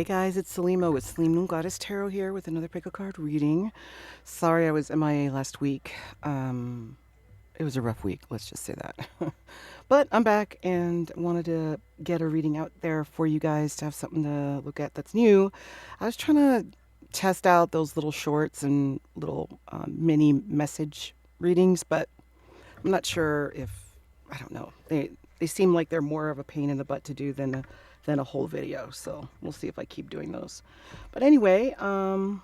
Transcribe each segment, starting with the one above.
guys, it's Selene with Selene Moon Goddess Tarot here with another pick a card reading. Sorry I was MIA last week. It was a rough week, let's just say that. But I'm back and wanted to get a reading out there for you guys to have something to look at that's new. I was trying to test out those little shorts and little mini message readings, but I'm not sure if, I don't know. They seem like they're more of a pain in the butt to do than a whole video. So we'll see if I keep doing those. But anyway, you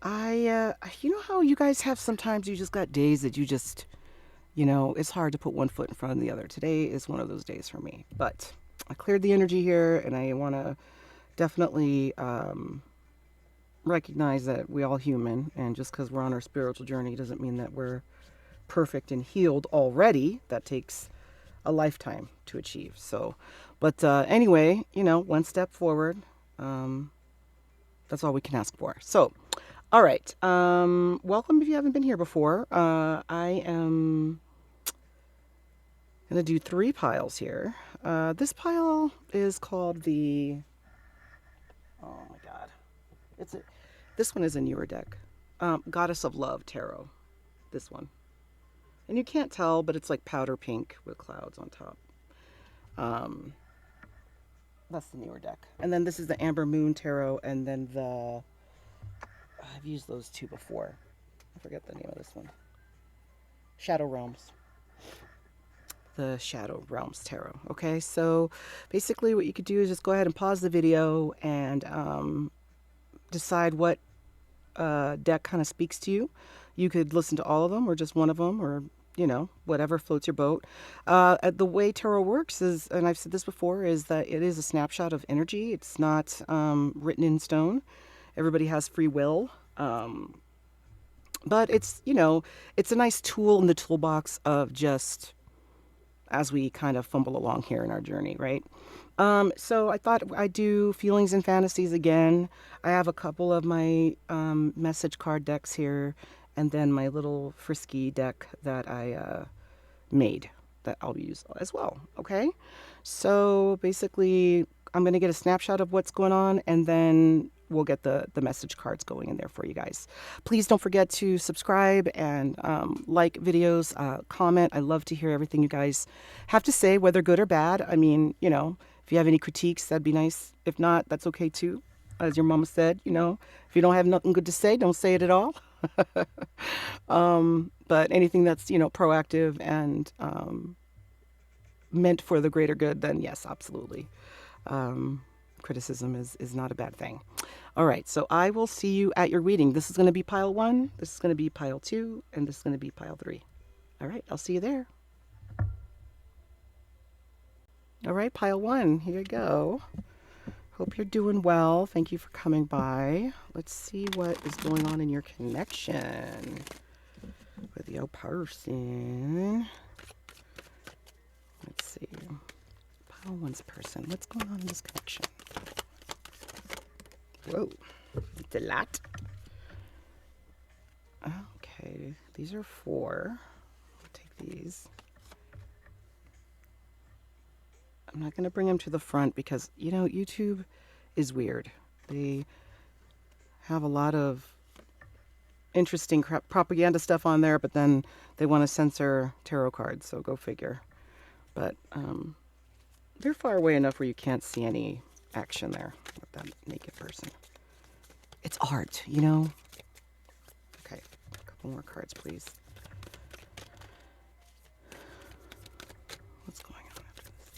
know how you guys have sometimes you just got days that you just, it's hard to put one foot in front of the other. Today is one of those days for me. But I cleared the energy here, and I want to definitely recognize that we all human, and just because we're on our spiritual journey doesn't mean that we're perfect and healed already. That takes a lifetime to achieve. So, but anyway, one step forward. That's all we can ask for. So, all right. Welcome if you haven't been here before. I am going to do 3 piles here. This pile is called the, oh my God. This one is a newer deck. Goddess of Love Tarot. This one. And you can't tell, but it's like powder pink with clouds on top. That's the newer deck. And then this is the Amber Moon Tarot, and then I've used those 2 before. I forget the name of this one. Shadow Realms. The Shadow Realms Tarot. Okay, so basically what you could do is just go ahead and pause the video and decide what deck kind of speaks to you. You could listen to all of them or just one of them, or whatever floats your boat. The way tarot works is, and I've said this before, is that it is a snapshot of energy. It's not written in stone. Everybody has free will. But it's a nice tool in the toolbox of just as we kind of fumble along here in our journey, right? So I thought I'd do feelings and fantasies again. I have a couple of my message card decks here, and then my little frisky deck that I made that I'll use as well. Okay, so basically I'm going to get a snapshot of what's going on, and then we'll get the message cards going in there for you guys. Please don't forget to subscribe and like videos, comment. I love to hear everything you guys have to say, whether good or bad. I mean, if you have any critiques, that'd be nice. If not, that's okay too. As your mama said, if you don't have nothing good to say, don't say it at all. But anything that's, proactive and meant for the greater good, then yes, absolutely. Criticism is not a bad thing. All right, so I will see you at your reading. This is going to be pile 1, this is going to be pile 2, and this is going to be pile 3. All right, I'll see you there. All right, pile 1, here you go. Hope you're doing well. Thank you for coming by. Let's see what is going on in your connection with your person. Let's see. Pile 1's person. What's going on in this connection? Whoa, it's a lot. Okay, these are 4. I'll take these. I'm not going to bring them to the front because, YouTube is weird. They have a lot of interesting propaganda stuff on there, but then they want to censor tarot cards, so go figure. But they're far away enough where you can't see any action there with that naked person. It's art, Okay, a couple more cards, please. What's going on after this?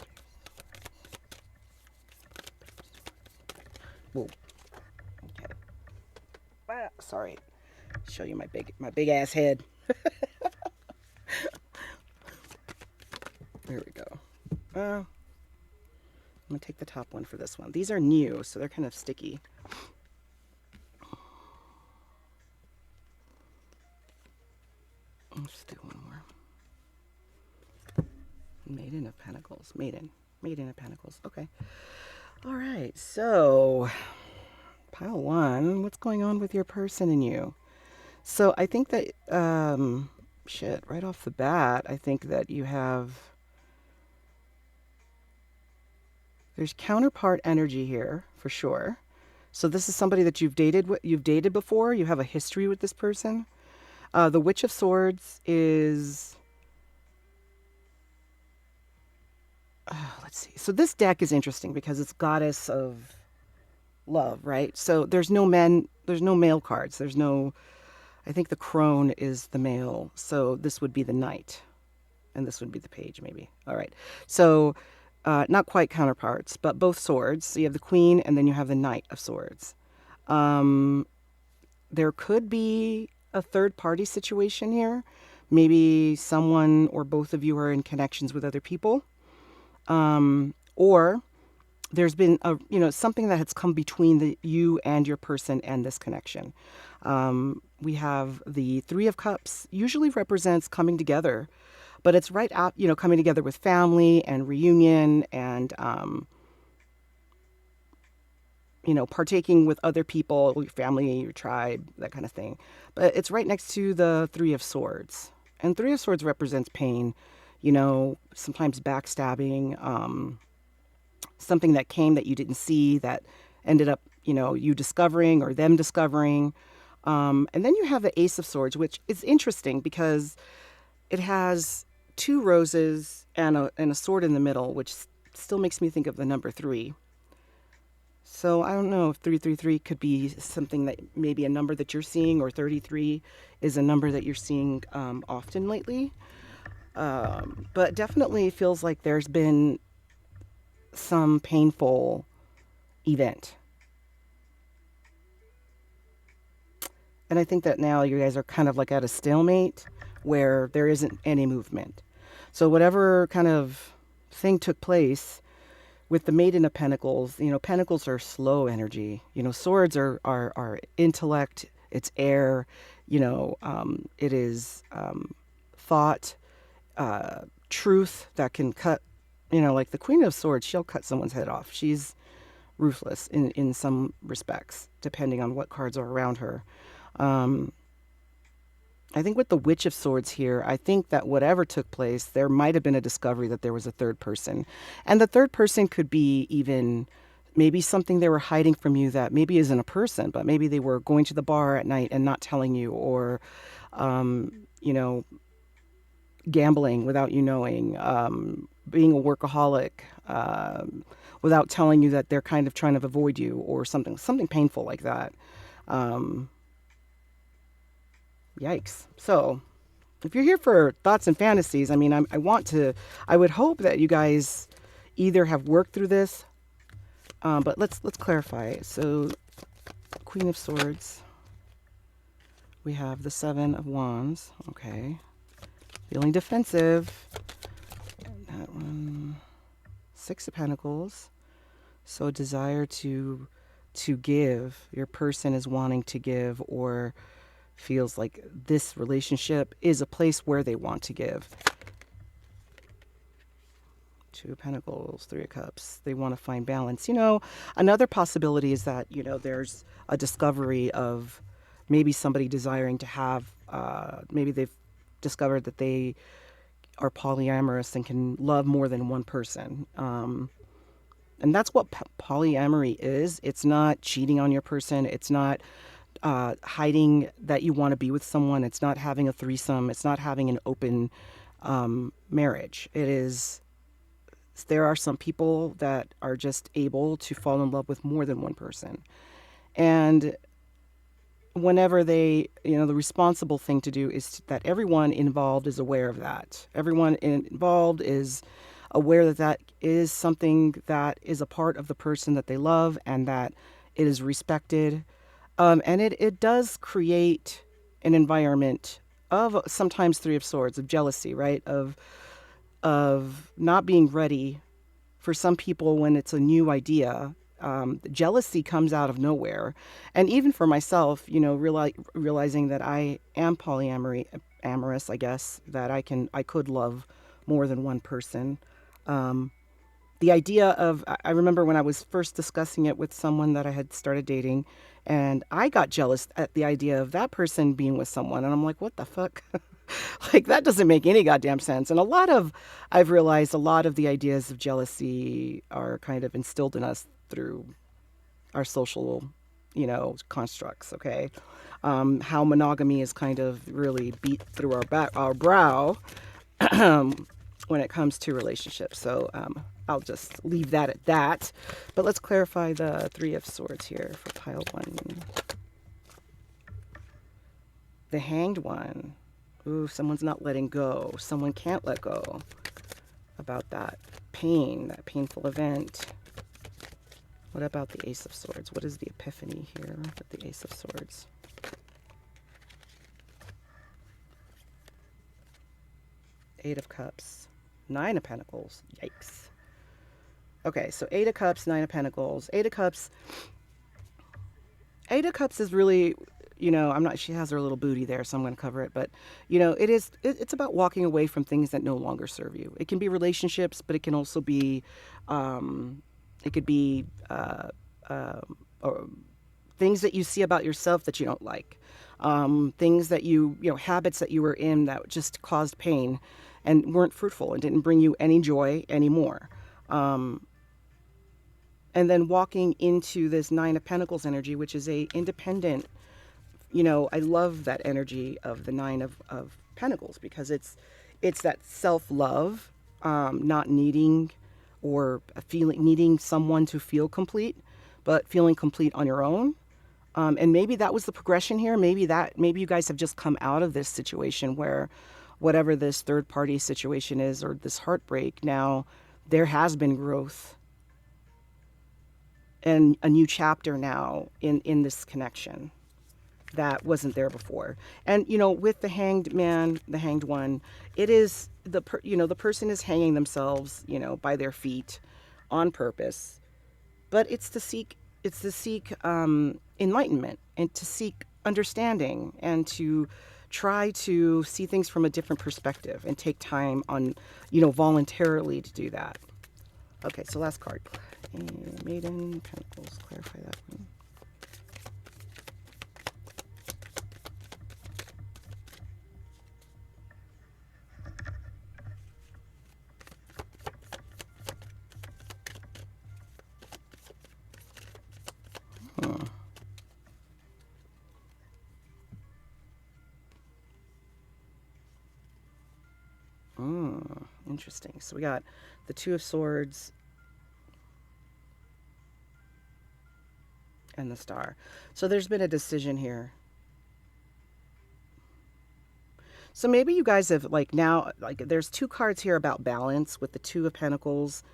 Whoa. Okay. Ah, sorry. Show you my big ass head. There we go. I'm gonna take the top one for this one. These are new, so they're kind of sticky. Let's do one more. Maiden of Pentacles. Maiden of Pentacles. Okay. All right. So, pile 1. What's going on with your person and you? So I think that right off the bat, I think that you have There's counterpart energy here for sure. So this is somebody that you've dated before. You have a history with this person. The Witch of Swords is let's see. So this deck is interesting because it's goddess of love, right? So there's no male cards. There's no I think the crone is the male. So this would be the knight and this would be the page maybe. All right. So not quite counterparts, but both swords. So you have the queen and then you have the knight of swords. Um, there could be a third party situation here. Maybe someone or both of you are in connections with other people. Or there's been something that has come between you and your person and this connection. We have the Three of Cups, usually represents coming together, but it's right out, coming together with family and reunion and partaking with other people, your family, your tribe, that kind of thing. But it's right next to the Three of Swords. And Three of Swords represents pain, sometimes backstabbing, something that came that you didn't see that ended up, you discovering or them discovering. And then you have the Ace of Swords, which is interesting because it has two roses and a sword in the middle, which still makes me think of the number three. So I don't know if 333 could be something that maybe a number that you're seeing, or 33 is a number that you're seeing often lately. But definitely feels like there's been some painful event. And I think that now you guys are kind of like at a stalemate where there isn't any movement. So whatever kind of thing took place with the Maiden of Pentacles, Pentacles are slow energy. Swords are intellect, it's air, it is thought, truth that can cut, like the Queen of Swords, she'll cut someone's head off. She's ruthless in some respects, depending on what cards are around her. I think with the Witch of Swords here, I think that whatever took place, there might have been a discovery that there was a third person. And the third person could be even maybe something they were hiding from you that maybe isn't a person, but maybe they were going to the bar at night and not telling you, or, gambling without you knowing, being a workaholic, without telling you that they're kind of trying to avoid you, or something painful like that. Yikes. So if you're here for thoughts and fantasies, I mean, I would hope that you guys either have worked through this, but let's clarify. So Queen of Swords, we have the Seven of Wands. Okay. Feeling defensive. That one, Six of Pentacles. So desire to give. Your person is wanting to give, or feels like this relationship is a place where they want to give. Two of Pentacles, Three of Cups. They want to find balance. Another possibility is that, there's a discovery of maybe somebody desiring to have, maybe they've discovered that they are polyamorous and can love more than one person. And that's what polyamory is. It's not cheating on your person. It's not hiding that you want to be with someone. It's not having a threesome. It's not having an open marriage. There are some people that are just able to fall in love with more than one person. And whenever the responsible thing to do is that everyone involved is aware of that. Everyone involved is aware that that is something that is a part of the person that they love, and that it is respected. And it does create an environment of sometimes Three of Swords, of jealousy, right? Of not being ready. For some people, when it's a new idea, jealousy comes out of nowhere. And even for myself, realizing that I am amorous, I guess, that I could love more than one person. The idea of, I remember when I was first discussing it with someone that I had started dating, and I got jealous at the idea of that person being with someone. And I'm like, what the fuck? Like that doesn't make any goddamn sense. And I've realized a lot of the ideas of jealousy are kind of instilled in us through our social, constructs. Okay, how monogamy is kind of really beat through our brow when it comes to relationships. So I'll just leave that at that. But let's clarify the Three of Swords here for pile one. The Hanged One. Ooh, someone's not letting go. Someone can't let go about that pain, that painful event. What about the Ace of Swords? What is the epiphany here with the Ace of Swords? Eight of Cups. Nine of Pentacles. Yikes. Okay, so Eight of Cups, Nine of Pentacles. Eight of Cups. Eight of Cups is really, I'm not, she has her little booty there, so I'm going to cover it. But, it's about walking away from things that no longer serve you. It can be relationships, but it can also be, it could be or things that you see about yourself that you don't like. Things that habits that you were in that just caused pain and weren't fruitful and didn't bring you any joy anymore. And then walking into this Nine of Pentacles energy, which is a independent, I love that energy of the Nine of Pentacles because it's that self-love, not needing or needing someone to feel complete, but feeling complete on your own. And maybe that was the progression here. Maybe you guys have just come out of this situation where whatever this third party situation is or this heartbreak, now there has been growth and a new chapter now in this connection that wasn't there before. And with the Hanged Man, the Hanged One, it is the person is hanging themselves by their feet on purpose, but it's to seek enlightenment and to seek understanding and to try to see things from a different perspective and take time on voluntarily to do that. Okay, so last card. Maiden Pentacles, clarify that one. Interesting. So we got the Two of Swords and the Star. So there's been a decision here. So maybe you guys have there's two cards here about balance with the Two of Pentacles,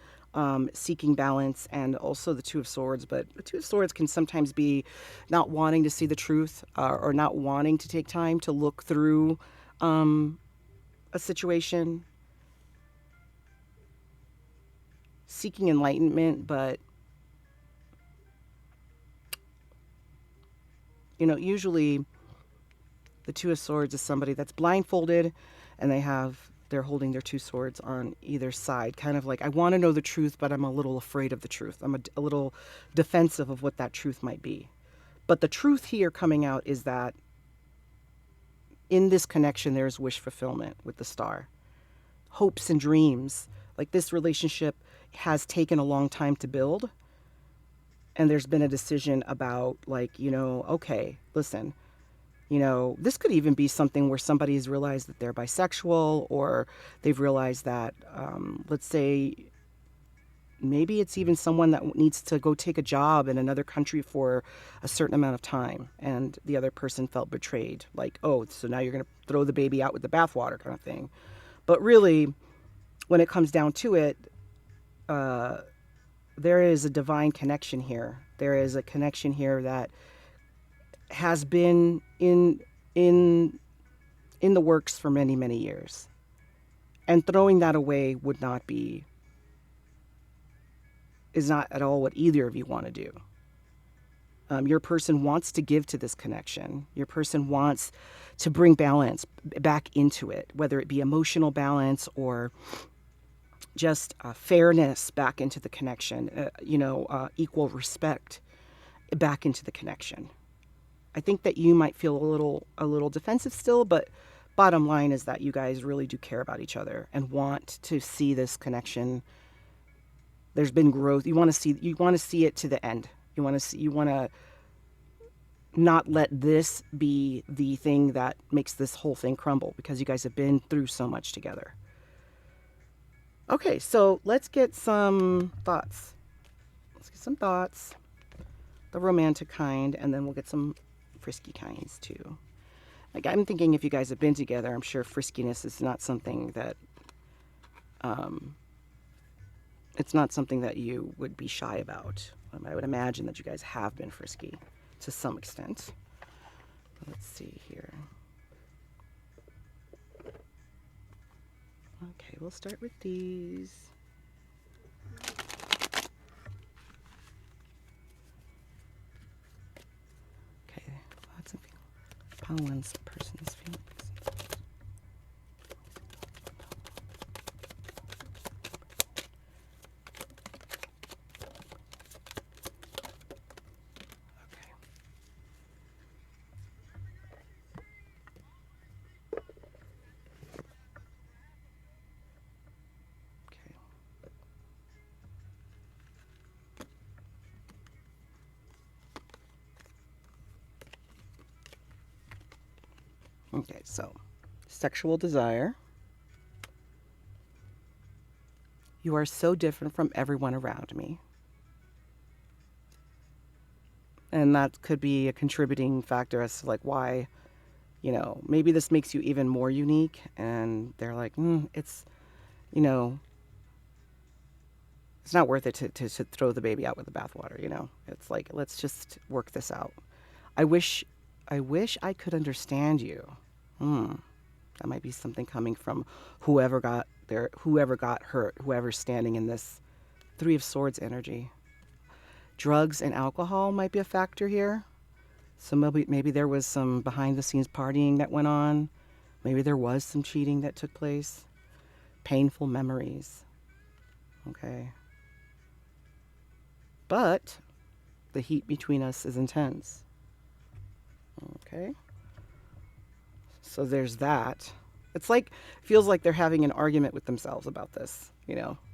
seeking balance, and also the Two of Swords. But the Two of Swords can sometimes be not wanting to see the truth or not wanting to take time to look through a situation, seeking enlightenment, but usually the Two of Swords is somebody that's blindfolded and they're holding their two swords on either side, kind of like, I want to know the truth, but I'm a little afraid of the truth. I'm a little defensive of what that truth might be. But the truth here coming out is that in this connection, there's wish fulfillment with the Star. Hopes and dreams. Like this relationship has taken a long time to build. And there's been a decision about okay, listen, this could even be something where somebody's realized that they're bisexual, or they've realized that, let's say, maybe it's even someone that needs to go take a job in another country for a certain amount of time, and the other person felt betrayed. Like, oh, so now you're going to throw the baby out with the bathwater kind of thing. But really, when it comes down to it, there is a divine connection here. There is a connection here that has been in the works for many, many years. And throwing that away is not at all what either of you want to do. Your person wants to give to this connection. Your person wants to bring balance back into it, whether it be emotional balance or just fairness back into the connection, equal respect back into the connection. I think that you might feel a little defensive still, but bottom line is that you guys really do care about each other and want to see this connection. There's been growth. You want to see it to the end. You want to not let this be the thing that makes this whole thing crumble, because you guys have been through so much together. Okay, so let's get some thoughts. The romantic kind, and then we'll get some frisky kinds too. Like, I'm thinking if you guys have been together, I'm sure friskiness is not something that it's not something that you would be shy about. I would imagine that you guys have been frisky to some extent. Let's see here. Okay, we'll start with these. Okay, lots of how one person's feelings. Okay, so sexual desire. You are so different from everyone around me. And that could be a contributing factor as to like why, maybe this makes you even more unique. And they're like, it's, it's not worth it to throw the baby out with the bathwater, It's like, let's just work this out. I wish I could understand you. That might be something coming from whoever got hurt, whoever's standing in this Three of Swords energy. Drugs and alcohol might be a factor here. So maybe there was some behind the scenes partying that went on. Maybe there was some cheating that took place. Painful memories. Okay. But the heat between us is intense. Okay. So there's that. It's like, feels like they're having an argument with themselves about this,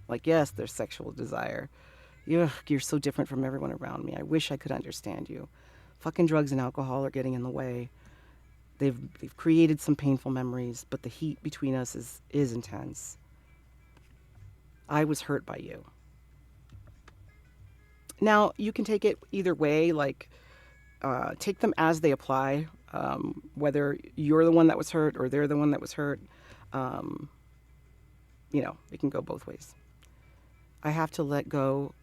Like, yes, there's sexual desire. You're so different from everyone around me. I wish I could understand you. Fucking drugs and alcohol are getting in the way. They've created some painful memories, but the heat between us is intense. I was hurt by you. Now, you can take it either way, like, take them as they apply, whether you're the one that was hurt or they're the one that was hurt. It can go both ways. I have to let go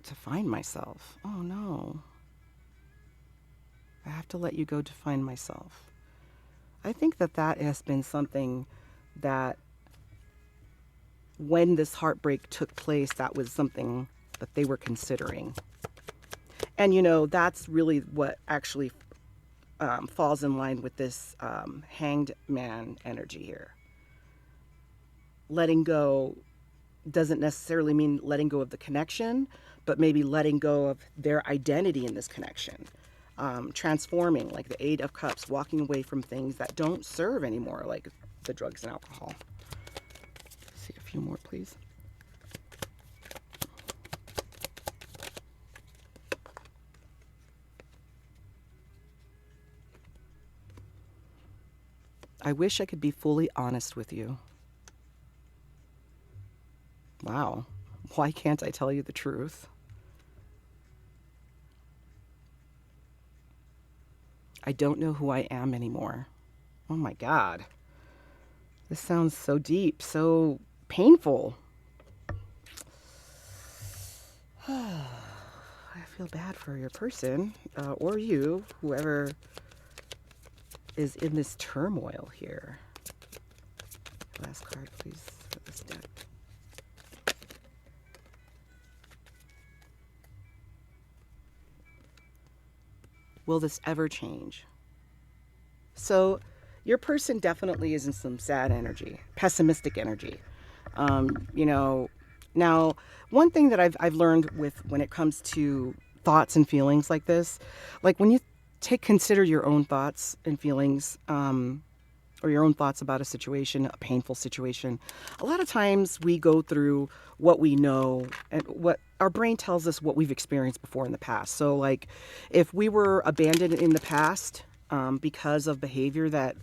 to find myself. Oh no. I have to let you go to find myself. I think that has been something that when this heartbreak took place, that was something that they were considering. And that's really what actually falls in line with this hanged man energy here. Letting go doesn't necessarily mean letting go of the connection, but maybe letting go of their identity in this connection. Transforming, like the Eight of Cups, walking away from things that don't serve anymore, like the drugs and alcohol. Let's see a few more, please. I wish I could be fully honest with you. Wow. Why can't I tell you the truth? I don't know who I am anymore. Oh my God. This sounds so deep, so painful. I feel bad for your person, or you, whoever is in this turmoil here. Last card, please, for this deck. Will this ever change? So your person definitely is in some sad energy, pessimistic energy. Now, one thing that I've learned when it comes to thoughts and feelings like this, like when you consider your own thoughts and feelings, or your own thoughts about a situation, a painful situation. A lot of times we go through what we know and what our brain tells us what we've experienced before in the past. So, like, if we were abandoned in the past because of behavior that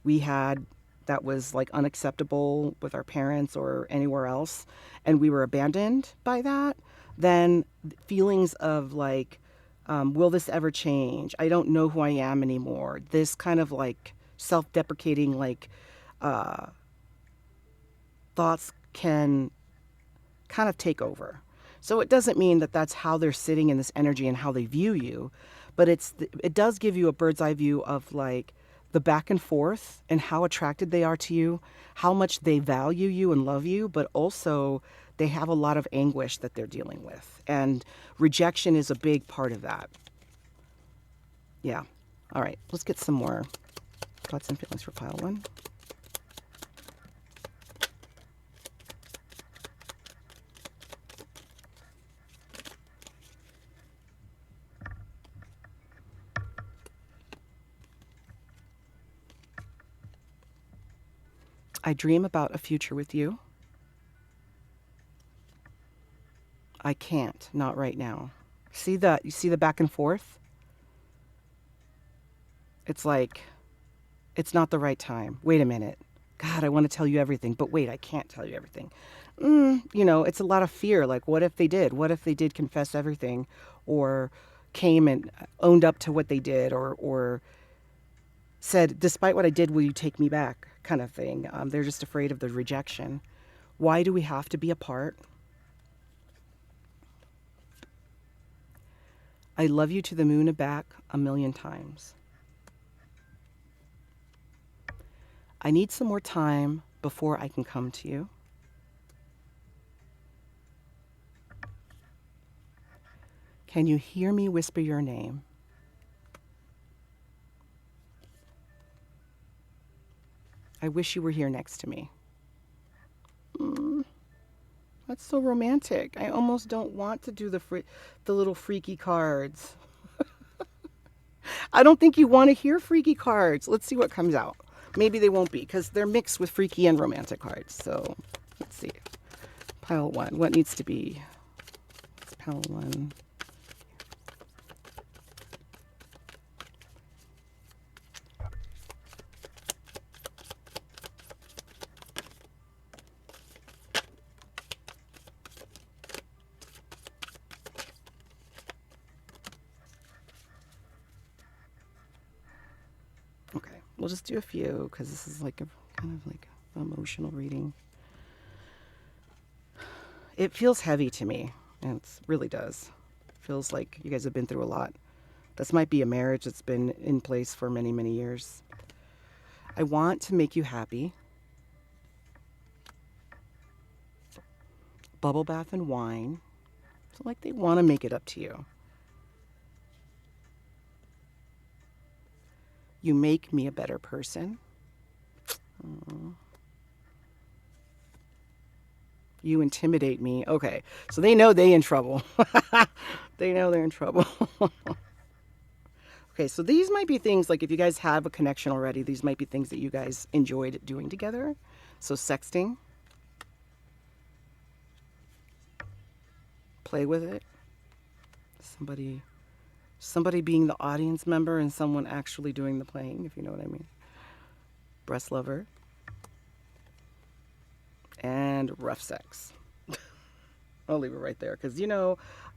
we had that was like unacceptable with our parents or anywhere else, and we were abandoned by that, then feelings of like, will this ever change? I don't know who I am anymore. This kind of like self-deprecating like thoughts can kind of take over. So it doesn't mean that that's how they're sitting in this energy and how they view you, but it does give you a bird's eye view of like the back and forth and how attracted they are to you, how much they value you and love you, but also they have a lot of anguish that they're dealing with. And rejection is a big part of that. Yeah. All right, let's get some more thoughts and feelings for pile one. I dream about a future with you. I can't, not right now. See that? You see the back and forth? It's like, it's not the right time. Wait a minute. God, I want to tell you everything, but wait, I can't tell you everything. It's a lot of fear. Like, what if they did? What if they did confess everything or came and owned up to what they did or said, despite what I did, will you take me back? Kind of thing. They're just afraid of the rejection. Why do we have to be apart? I love you to the moon and back 1,000,000 times. I need some more time before I can come to you. Can you hear me whisper your name? I wish you were here next to me. That's so romantic. I almost don't want to do the little freaky cards. I don't think you want to hear freaky cards. Let's see what comes out. Maybe they won't be because they're mixed with freaky and romantic cards. So let's see. Pile one. What needs to be? It's pile one. Okay, we'll just do a few because this is like a kind of like an emotional reading. It feels heavy to me, and it really does. It feels like you guys have been through a lot. This might be a marriage that's been in place for many, many years. I want to make you happy. Bubble bath and wine. So like they want to make it up to you. You make me a better person. You intimidate me. Okay, so they know they're in trouble. They know they're in trouble. Okay, so these might be things like if you guys have a connection already, these might be things that you guys enjoyed doing together. So sexting, play with it. Somebody being the audience member and someone actually doing the playing, if you know what I mean. Breast lover. And rough sex. I'll leave it right there because,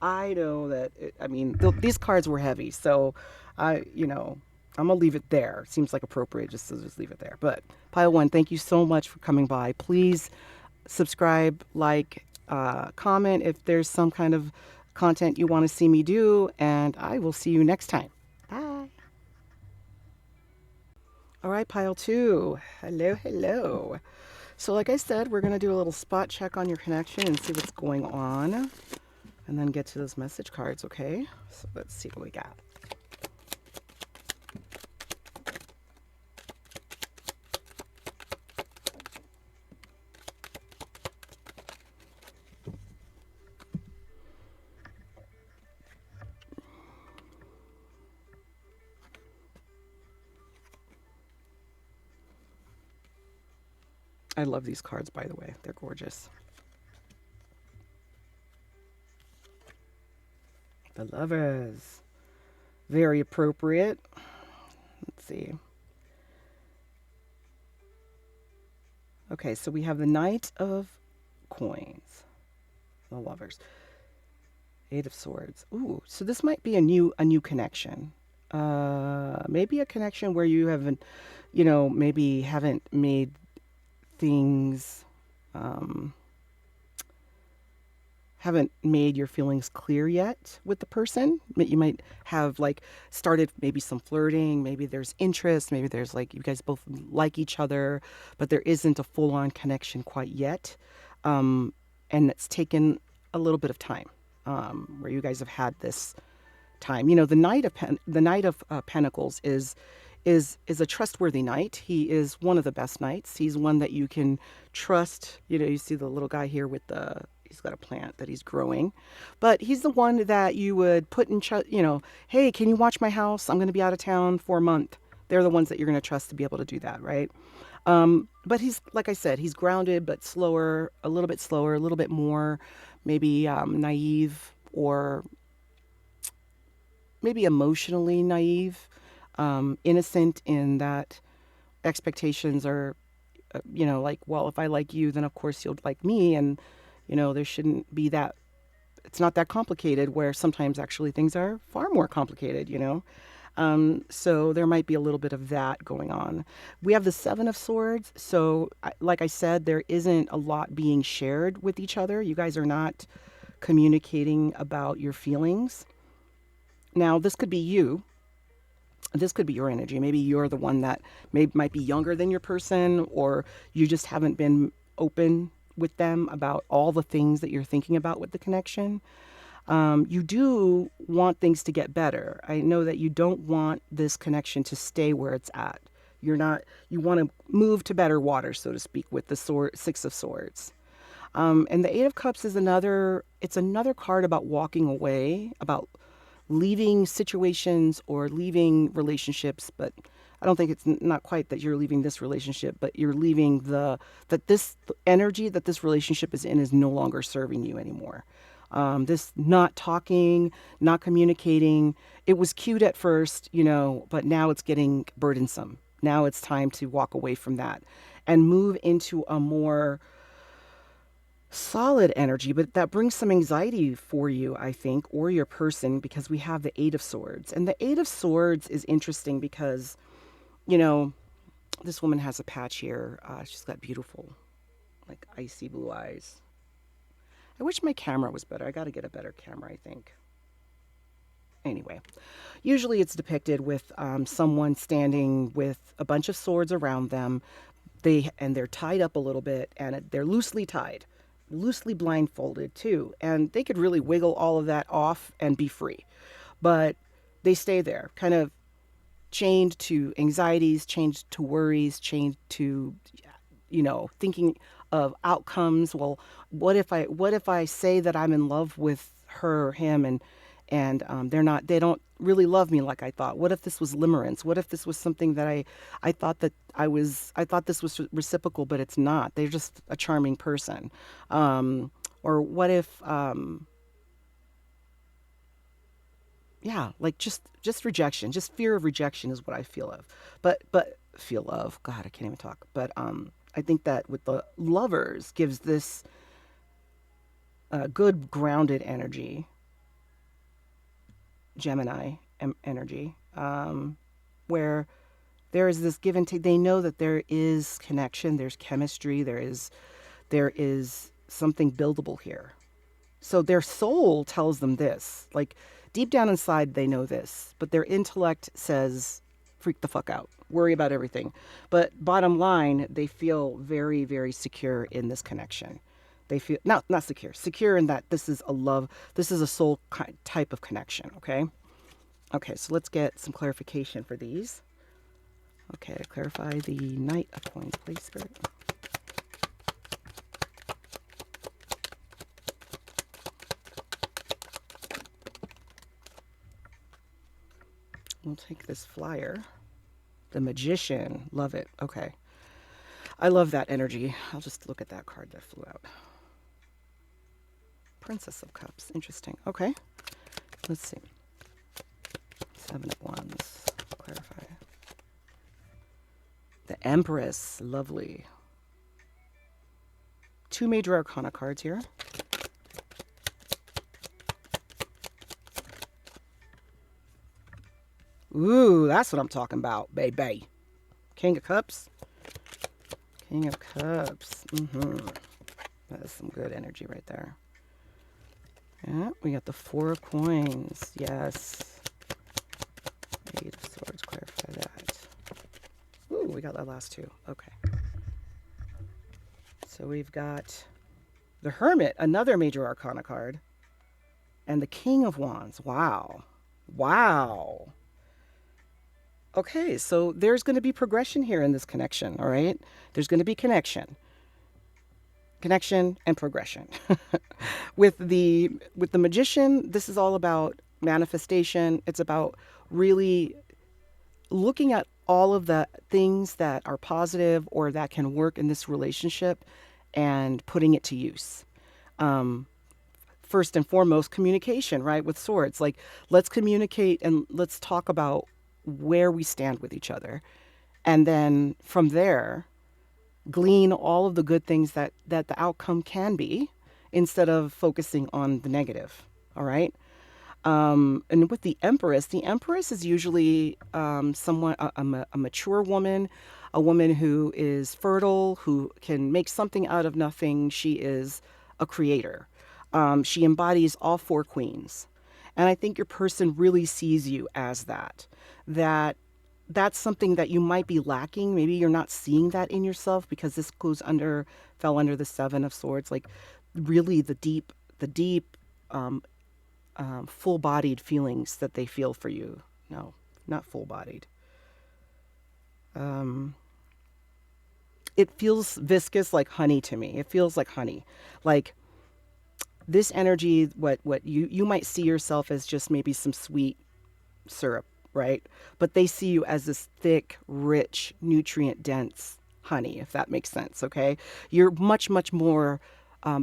I know that, these cards were heavy. So, I'm going to leave it there. Seems like appropriate just to just leave it there. But pile one, thank you so much for coming by. Please subscribe, like, comment if there's some kind of content you want to see me do. And I will see you next time. Bye. All right, pile two. Hello, hello. So like I said, we're going to do a little spot check on your connection and see what's going on. And then get to those message cards, okay? So let's see what we got. I love these cards, by the way. They're gorgeous. The Lovers. Very appropriate. Let's see. Okay, so we have the Knight of Coins. The Lovers. Eight of Swords. Ooh, so this might be a new connection. Maybe a connection where you haven't, maybe haven't made things, um, haven't made your feelings clear yet with the person. You might have like started maybe some flirting, maybe there's interest, maybe there's like you guys both like each other, but there isn't a full on connection quite yet. Um, and it's taken a little bit of time, where you guys have had this time. The Knight of Pentacles is a trustworthy knight. He is one of the best knights. He's one that you can trust. You see the little guy here with the he's got a plant that he's growing, but he's the one that you would put in. Hey, can you watch my house? I'm going to be out of town for a month. They're the ones that you're going to trust to be able to do that, right? But he's like I said, he's grounded but slower, a little bit more maybe naive or maybe emotionally naive, innocent in that expectations are, like, well, if I like you, then of course you'll like me. And, there shouldn't be that, it's not that complicated, where sometimes actually things are far more complicated. So there might be a little bit of that going on. We have the Seven of Swords. So, like I said, there isn't a lot being shared with each other. You guys are not communicating about your feelings. Now, this could be you. This could be your energy. Maybe you're the one that might be younger than your person, or you just haven't been open with them about all the things that you're thinking about with the connection. You do want things to get better. I know that you don't want this connection to stay where it's at. You want to move to better water, so to speak, with the Six of Swords. And the Eight of Cups is it's another card about walking away, about leaving situations or leaving relationships. But I don't think it's not quite that you're leaving this relationship, but you're leaving that this energy that this relationship is in is no longer serving you anymore. This not talking, not communicating, it was cute at first, but now it's getting burdensome. Now it's time to walk away from that and move into a more solid energy, but that brings some anxiety for you, I think, or your person, because we have the Eight of Swords. And the Eight of Swords is interesting because, you know, this woman has a patch here. She's got beautiful, like icy blue eyes. I wish my camera was better. I got to get a better camera, I think. Anyway, usually it's depicted with someone standing with a bunch of swords around them. They're tied up a little bit, and they're loosely tied, loosely blindfolded too, and they could really wiggle all of that off and be free, but they stay there, kind of chained to anxieties, chained to worries, chained to, thinking of outcomes. Well, what if I say that I'm in love with her or him, and they don't really love me like I thought. What if this was limerence? What if this was something that I thought that I thought this was reciprocal, but it's not. They're just a charming person. Or what if yeah, like just rejection, just fear of rejection is what I feel of. But feel of, God, I can't even talk. But I think that with the lovers gives this good grounded energy, Gemini energy, where there is this give and take. They know that there is connection, there's chemistry, there is something buildable here. So their soul tells them this. Like deep down inside, they know this, but their intellect says, freak the fuck out, worry about everything. But bottom line, they feel very, very secure in this connection. They feel not secure, secure in that this is a love, this is a soul type of connection. Okay, so let's get some clarification for these. Okay, to clarify the Knight of Coins, please, Spirit. We'll take this flyer. The Magician. Love it. Okay. I love that energy. I'll just look at that card that flew out. Princess of Cups. Interesting. Okay. Let's see. Seven of Wands. Clarify. The Empress. Lovely. Two major arcana cards here. Ooh, that's what I'm talking about, baby. King of Cups. King of Cups. That is some good energy right there. Yeah, we got the Four of Coins. Yes. Eight of Swords. Clarify that. Ooh, we got that last two. Okay. So we've got the Hermit, another major arcana card, and the King of Wands. Wow. Wow. Okay, so there's going to be progression here in this connection, all right? There's going to be connection and progression. with the Magician, this is all about manifestation. It's about really looking at all of the things that are positive or that can work in this relationship and putting it to use. First and foremost, communication, right? With swords, like, let's communicate and let's talk about where we stand with each other. And then from there, glean all of the good things that the outcome can be instead of focusing on the negative. All right. And with the Empress is usually someone, a mature woman, a woman who is fertile, who can make something out of nothing. She is a creator. She embodies all four queens. And I think your person really sees you as that. That's something that you might be lacking. Maybe you're not seeing that in yourself because this fell under the Seven of Swords, like really the deep, full-bodied feelings that they feel for you. No, not full-bodied. It feels viscous like honey to me. It feels like honey. Like this energy, what you might see yourself as just maybe some sweet syrup, right? But they see you as this thick, rich, nutrient-dense honey, if that makes sense, okay? You're much, much more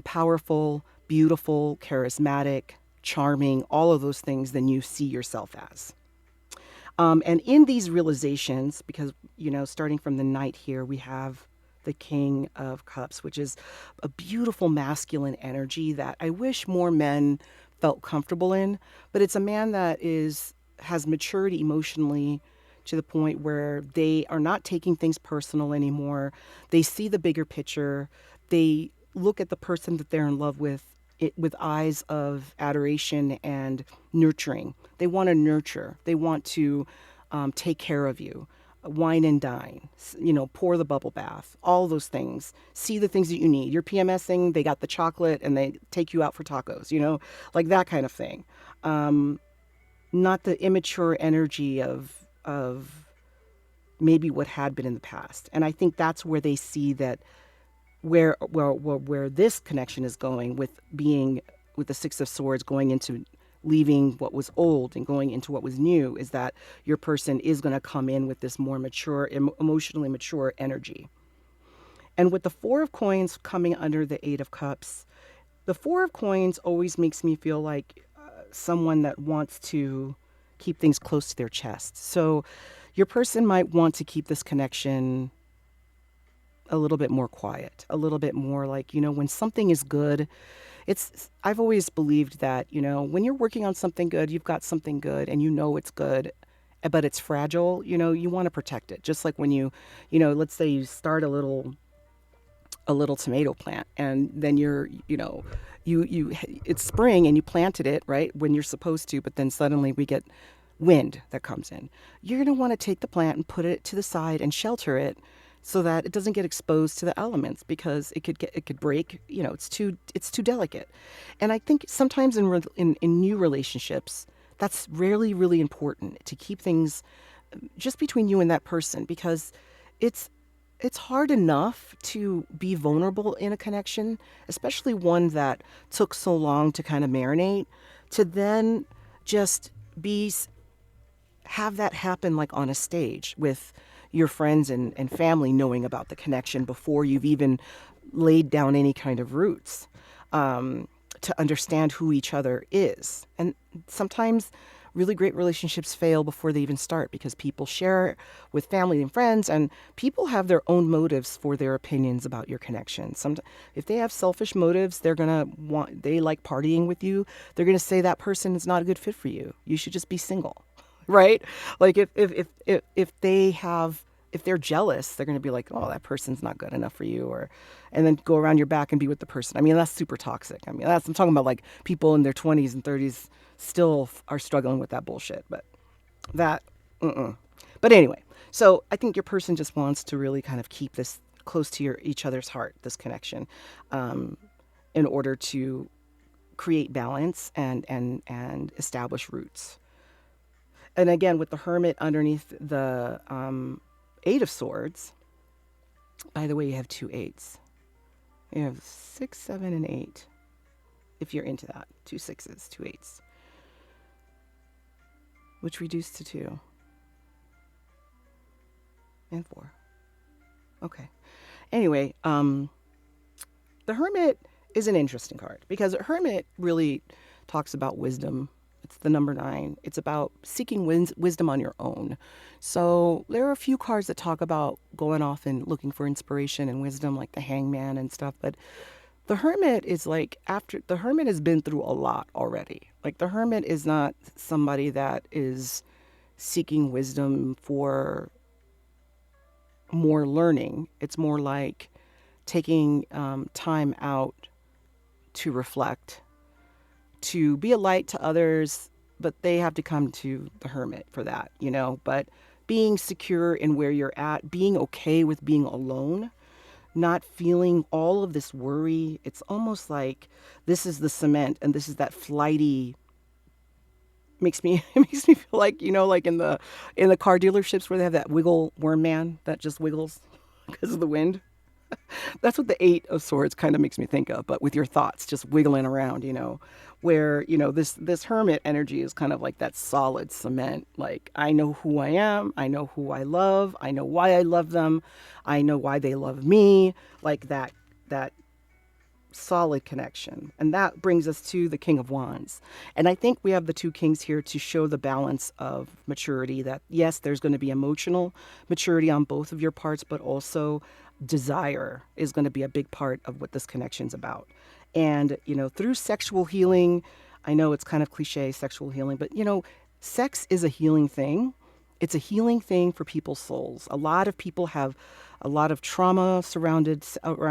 powerful, beautiful, charismatic, charming, all of those things than you see yourself as. And in these realizations, because, starting from the Knight here, we have the King of Cups, which is a beautiful masculine energy that I wish more men felt comfortable in. But it's a man that has matured emotionally to the point where they are not taking things personal anymore. They see the bigger picture. They look at the person that they're in love with eyes of adoration and nurturing. They want to nurture. They want to take care of you. Wine and dine, pour the bubble bath, all those things. See the things that you need. You're PMSing, they got the chocolate and they take you out for tacos, like that kind of thing. Not the immature energy of maybe what had been in the past. And I think that's where they see that where this connection is going with the Six of Swords going into leaving what was old and going into what was new, is that your person is going to come in with this more mature, emotionally mature energy. And with the Four of Coins coming under the Eight of Cups, the Four of Coins always makes me feel like someone that wants to keep things close to their chest. So your person might want to keep this connection a little bit more quiet, a little bit more like, when something is good, I've always believed that, when you're working on something good, you've got something good and it's good, but it's fragile, you want to protect it. Just like when let's say you start a little tomato plant and then it's spring and you planted it right when you're supposed to, but then suddenly we get wind that comes in. You're going to want to take the plant and put it to the side and shelter it so that it doesn't get exposed to the elements, because it could break. It's too delicate. And I think sometimes in new relationships, that's really, really important to keep things just between you and that person, because it's hard enough to be vulnerable in a connection, especially one that took so long to kind of marinate, to then just have that happen like on a stage with your friends and family knowing about the connection before you've even laid down any kind of roots, to understand who each other is. And sometimes really great relationships fail before they even start because people share with family and friends, and people have their own motives for their opinions about your connection. If they have selfish motives, they like partying with you, they're gonna say that person is not a good fit for you. You should just be single, right? Like if they're jealous, they're going to be like, oh, that person's not good enough for you, and then go around your back and be with the person. I mean, that's super toxic. I mean, I'm talking about like people in their 20s and 30s still are struggling with that bullshit. But that, but anyway, so I think your person just wants to really kind of keep this close to each other's heart, this connection, in order to create balance and establish roots. And again, with the Hermit underneath the Eight of Swords, by the way, you have two eights. You have 6, 7, and 8. If you're into that, 2 6s, 2 8s, which reduce to 2 and 4. Okay. Anyway, the Hermit is an interesting card because a Hermit really talks about wisdom. It's the number 9. It's about seeking wisdom on your own. So there are a few cards that talk about going off and looking for inspiration and wisdom, like the Hangman and stuff. But the Hermit is like, after the Hermit has been through a lot already. Like the Hermit is not somebody that is seeking wisdom for more learning. It's more like taking time out to reflect, to be a light to others, but they have to come to the Hermit for that, but being secure in where you're at, being okay with being alone, not feeling all of this worry. It's almost like this is the cement and this is that flighty, it makes me feel like, like in the car dealerships where they have that wiggle worm man that just wiggles because of the wind. That's what the Eight of Swords kind of makes me think of, but with your thoughts just wiggling around, where, this Hermit energy is kind of like that solid cement. Like, I know who I am. I know who I love. I know why I love them. I know why they love me. Like that solid connection. And that brings us to the King of Wands. And I think we have the two kings here to show the balance of maturity, that yes, there's going to be emotional maturity on both of your parts, but also desire is going to be a big part of what this connection's about. And, through sexual healing, I know it's kind of cliche, sexual healing, but, sex is a healing thing. It's a healing thing for people's souls. A lot of people have a lot of trauma surrounded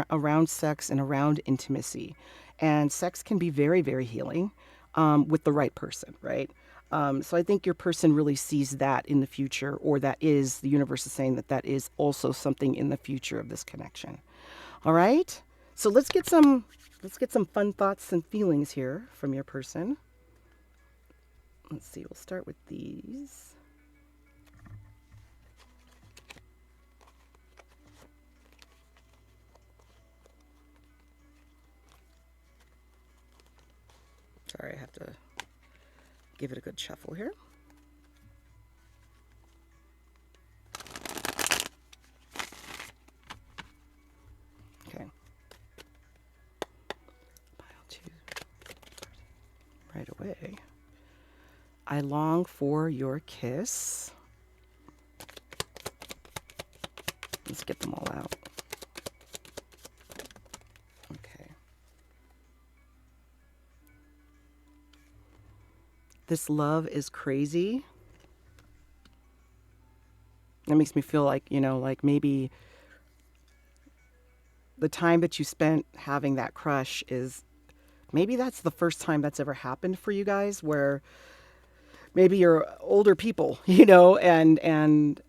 around sex and around intimacy. And sex can be very, very healing with the right person, right? So I think your person really sees that in the future, or the universe is saying that is also something in the future of this connection. All right. So let's get some fun thoughts and feelings here from your person. Let's see. We'll start with these. Sorry, I have to give it a good shuffle here. Okay. Pile 2. Right away. I long for your kiss. Let's get them all out. Okay. This love is crazy. That makes me feel like, like maybe the time that you spent having that crush maybe that's the first time that's ever happened for you guys, where maybe you're older people, and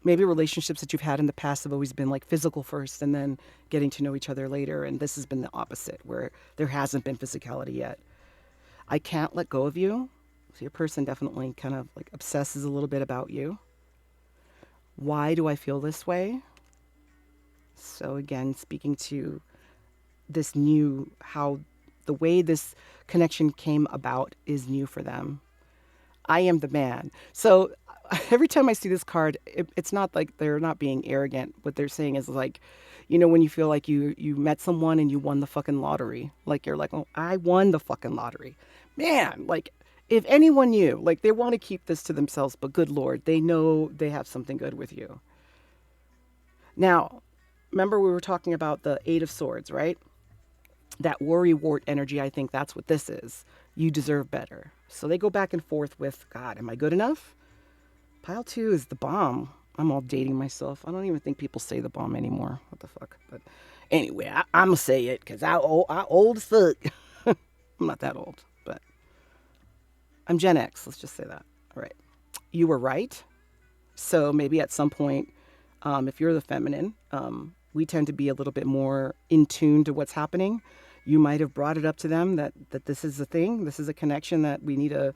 maybe relationships that you've had in the past have always been like physical first and then getting to know each other later. And this has been the opposite, where there hasn't been physicality yet. I can't let go of you. So your person definitely kind of like obsesses a little bit about you. Why do I feel this way? So again, speaking to this new, how the way this connection came about is new for them. I am the man. So every time I see this card, it's not like they're not being arrogant. What they're saying is like, you know, when you feel like you met someone and you won the fucking lottery, like you're like, oh, I won the fucking lottery, man. Like, if anyone knew, like they want to keep this to themselves, but good lord, they know they have something good with you. Now, remember we were talking about the Eight of Swords, right? That worry wart energy. I think that's what this is. You deserve better. So they go back and forth with, God, am I good enough? Pile two is the bomb. I'm all dating myself. I don't even think people say the bomb anymore. What the fuck? But anyway, I'm going to say it because I old as fuck. I'm not that old, but I'm Gen X. Let's just say that. All right. You were right. So maybe at some point, if you're the feminine, we tend to be a little bit more in tune to what's happening. You might have brought it up to them that this is a thing. This is a connection that we need to,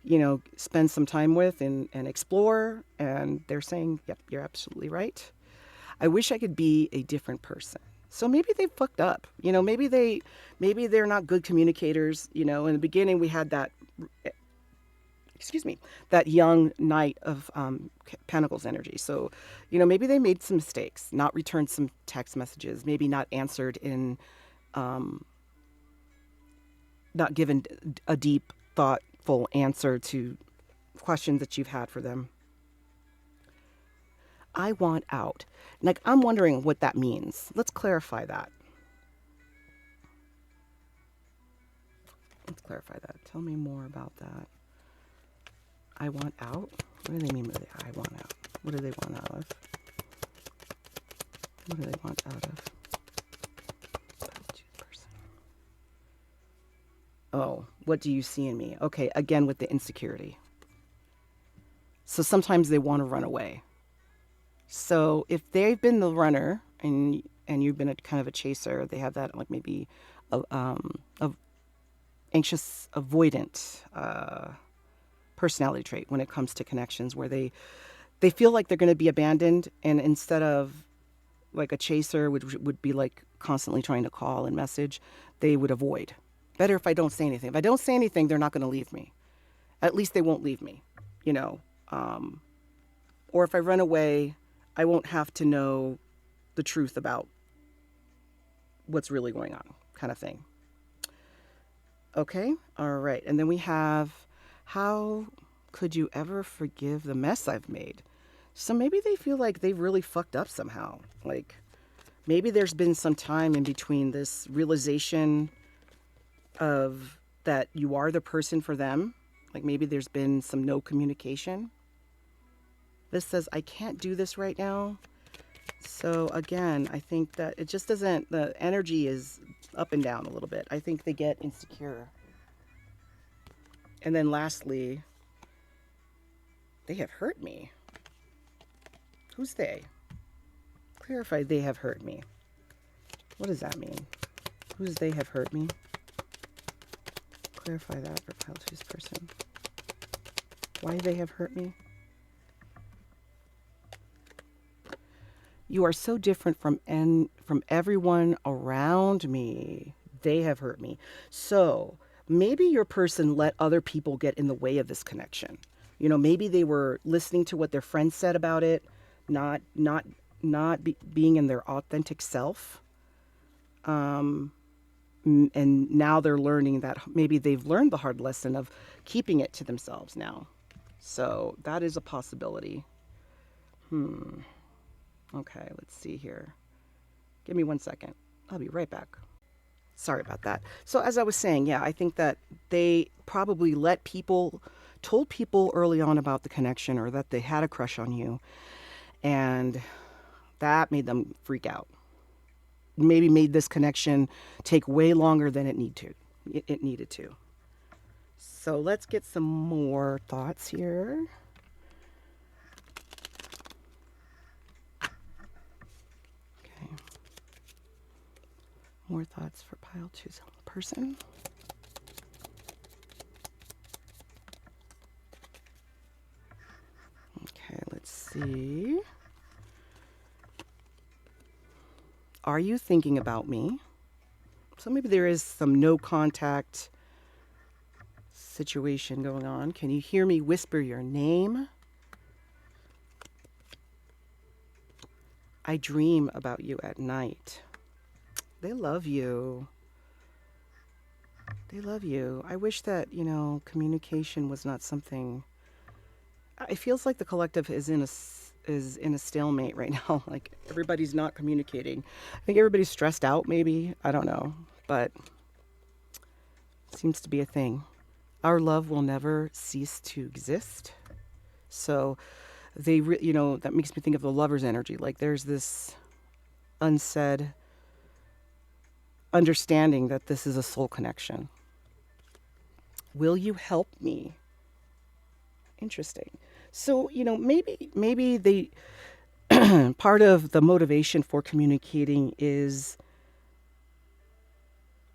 you know, spend some time with and explore. And they're saying, yep, you're absolutely right. I wish I could be a different person. So maybe they fucked up. You know, maybe they're not good communicators. You know, in the beginning we had that, excuse me, that young knight of pentacles energy. So, you know, maybe they made some mistakes, not returned some text messages, maybe not answered in, not given a deep, thoughtful answer to questions that you've had for them. I want out. Like, I'm wondering what that means. Let's clarify that. Let's clarify that. Tell me more about that. I want out? What do they mean by the I want out? What do they want out of? What do they want out of? Oh, what do you see in me? Okay, again with the insecurity. So sometimes they want to run away. So if they've been the runner and you've been a kind of a chaser, they have that like maybe a anxious avoidant personality trait when it comes to connections, where they feel like they're going to be abandoned, and instead of like a chaser would be like constantly trying to call and message, they would avoid. Better if I don't say anything. If I don't say anything, they're not going to leave me. At least they won't leave me, you know. Or if I run away, I won't have to know the truth about what's really going on, kind of thing. Okay, all right. And then we have, how could you ever forgive the mess I've made? So maybe they feel like they've really fucked up somehow. Like maybe there's been some time in between this realization of that you are the person for them. Like maybe there's been some no communication. This says, I can't do this right now. So again, I think that it just doesn't, the energy is up and down a little bit. I think they get insecure. And then lastly, they have hurt me. Who's they? Clarify, they have hurt me. What does that mean? Who's they have hurt me? Clarify that for pile two's person. Why they have hurt me? You are so different from everyone around me. They have hurt me. So maybe your person let other people get in the way of this connection. You know, maybe they were listening to what their friends said about it, not being in their authentic self. And now they're learning that maybe they've learned the hard lesson of keeping it to themselves now. So that is a possibility. Okay, let's see here. Give me 1 second. I'll be right back. Sorry about that. So as I was saying, yeah, I think that they probably told people early on about the connection, or that they had a crush on you, and that made them freak out. Maybe made this connection take way longer than it needed to. So let's get some more thoughts here. Okay. More thoughts for pile two's person. Okay, let's see. Are you thinking about me? So maybe there is some no contact situation going on. Can you hear me whisper your name? I dream about you at night. They love you. They love you. I wish that, communication was not something. It feels like the collective is in a stalemate right now. Like everybody's not communicating. I think everybody's stressed out maybe. I don't know, but it seems to be a thing. Our love will never cease to exist. So that makes me think of the lover's energy. Like there's this unsaid understanding that this is a soul connection. Will you help me? Interesting. So, maybe they part of the motivation for communicating is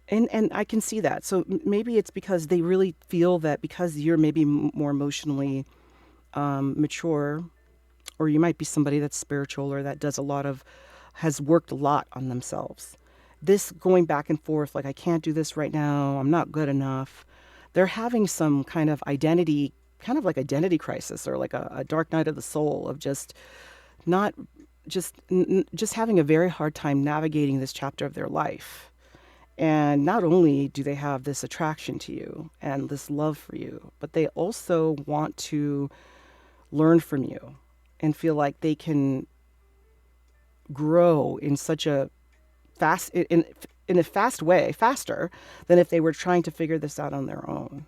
and I can see that. So maybe it's because they really feel that because you're maybe more emotionally mature, or you might be somebody that's spiritual or that has worked a lot on themselves. This going back and forth, like, I can't do this right now, I'm not good enough. They're having some kind of identity crisis, or like a dark night of the soul of just not, just having a very hard time navigating this chapter of their life. And not only do they have this attraction to you and this love for you, but they also want to learn from you and feel like they can grow in such a in a fast way, faster than if they were trying to figure this out on their own.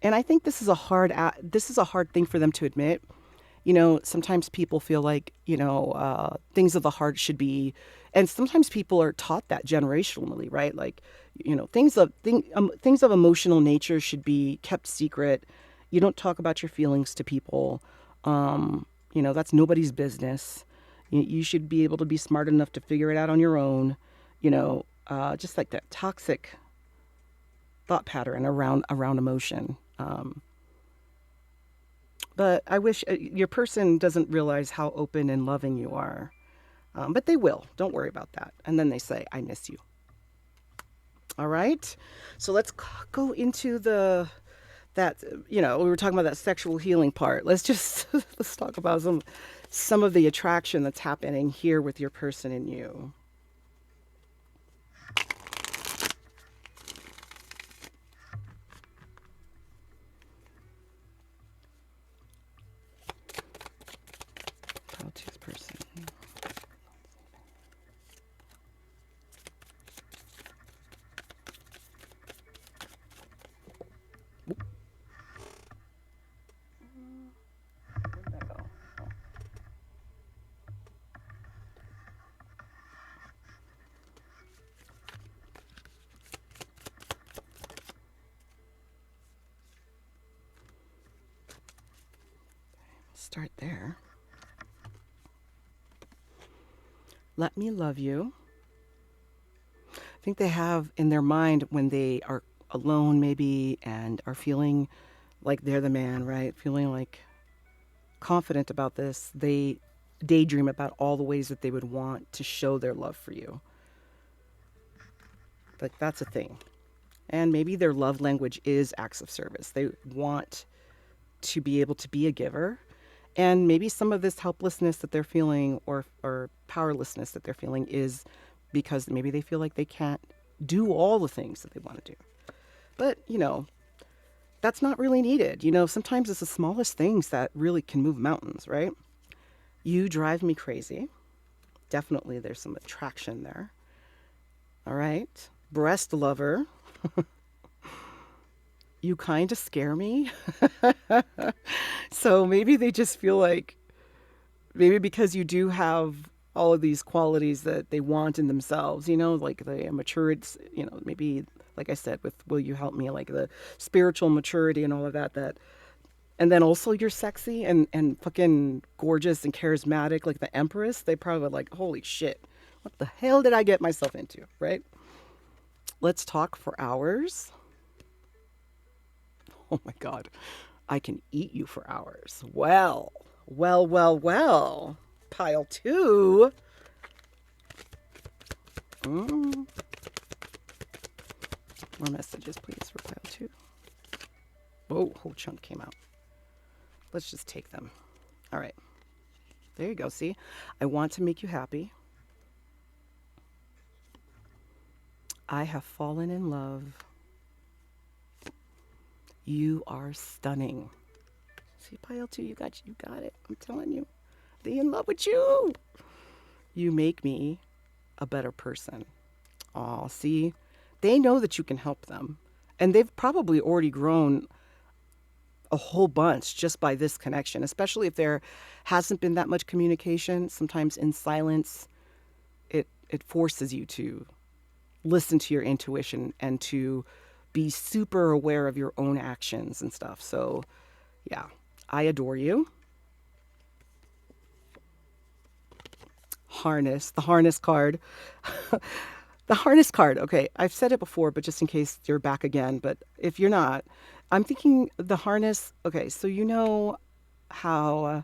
And I think this is a hard thing for them to admit. Sometimes people feel like, things of the heart should be, and sometimes people are taught that generationally, right? Like, things of emotional nature should be kept secret. You don't talk about your feelings to people. That's nobody's business. You should be able to be smart enough to figure it out on your own. Just like that toxic thought pattern around emotion. But I wish your person doesn't realize how open and loving you are. But they will. Don't worry about that. And then they say, I miss you. All right. So let's go into we were talking about that sexual healing part. Let's talk about some of the attraction that's happening here with your person and you. Two's person. Where'd that go? Oh. Start there. Let me love you. I think they have in their mind when they are alone maybe and are feeling like they're the man, right? Feeling like confident about this. They daydream about all the ways that they would want to show their love for you. Like that's a thing. And maybe their love language is acts of service. They want to be able to be a giver. And maybe some of this helplessness that they're feeling or powerlessness that they're feeling is because maybe they feel like they can't do all the things that they want to do. But, that's not really needed. Sometimes it's the smallest things that really can move mountains, right? You drive me crazy. Definitely there's some attraction there. All right. Breast lover. You kind of scare me. So maybe they just feel like, maybe because you do have all of these qualities that they want in themselves, like the maturity, maybe, like I said, with will you help me, like the spiritual maturity and all of that, and then also you're sexy and fucking gorgeous and charismatic, like the Empress. They probably like, holy shit, what the hell did I get myself into, right? Let's talk for hours. Oh my God, I can eat you for hours. Well. Pile 2. More messages, please, for pile 2. Whoa, whole chunk came out. Let's just take them. All right. There you go. See, I want to make you happy. I have fallen in love. You are stunning. See, pile two, you got it. I'm telling you. They in love with you. You make me a better person. Aw, see, they know that you can help them. And they've probably already grown a whole bunch just by this connection, especially if there hasn't been that much communication. Sometimes in silence, it forces you to listen to your intuition and to be super aware of your own actions and stuff. So, yeah, I adore you. Harness, the harness card. The harness card. Okay, I've said it before, but just in case you're back again, but if you're not, I'm thinking the harness. Okay, so you know how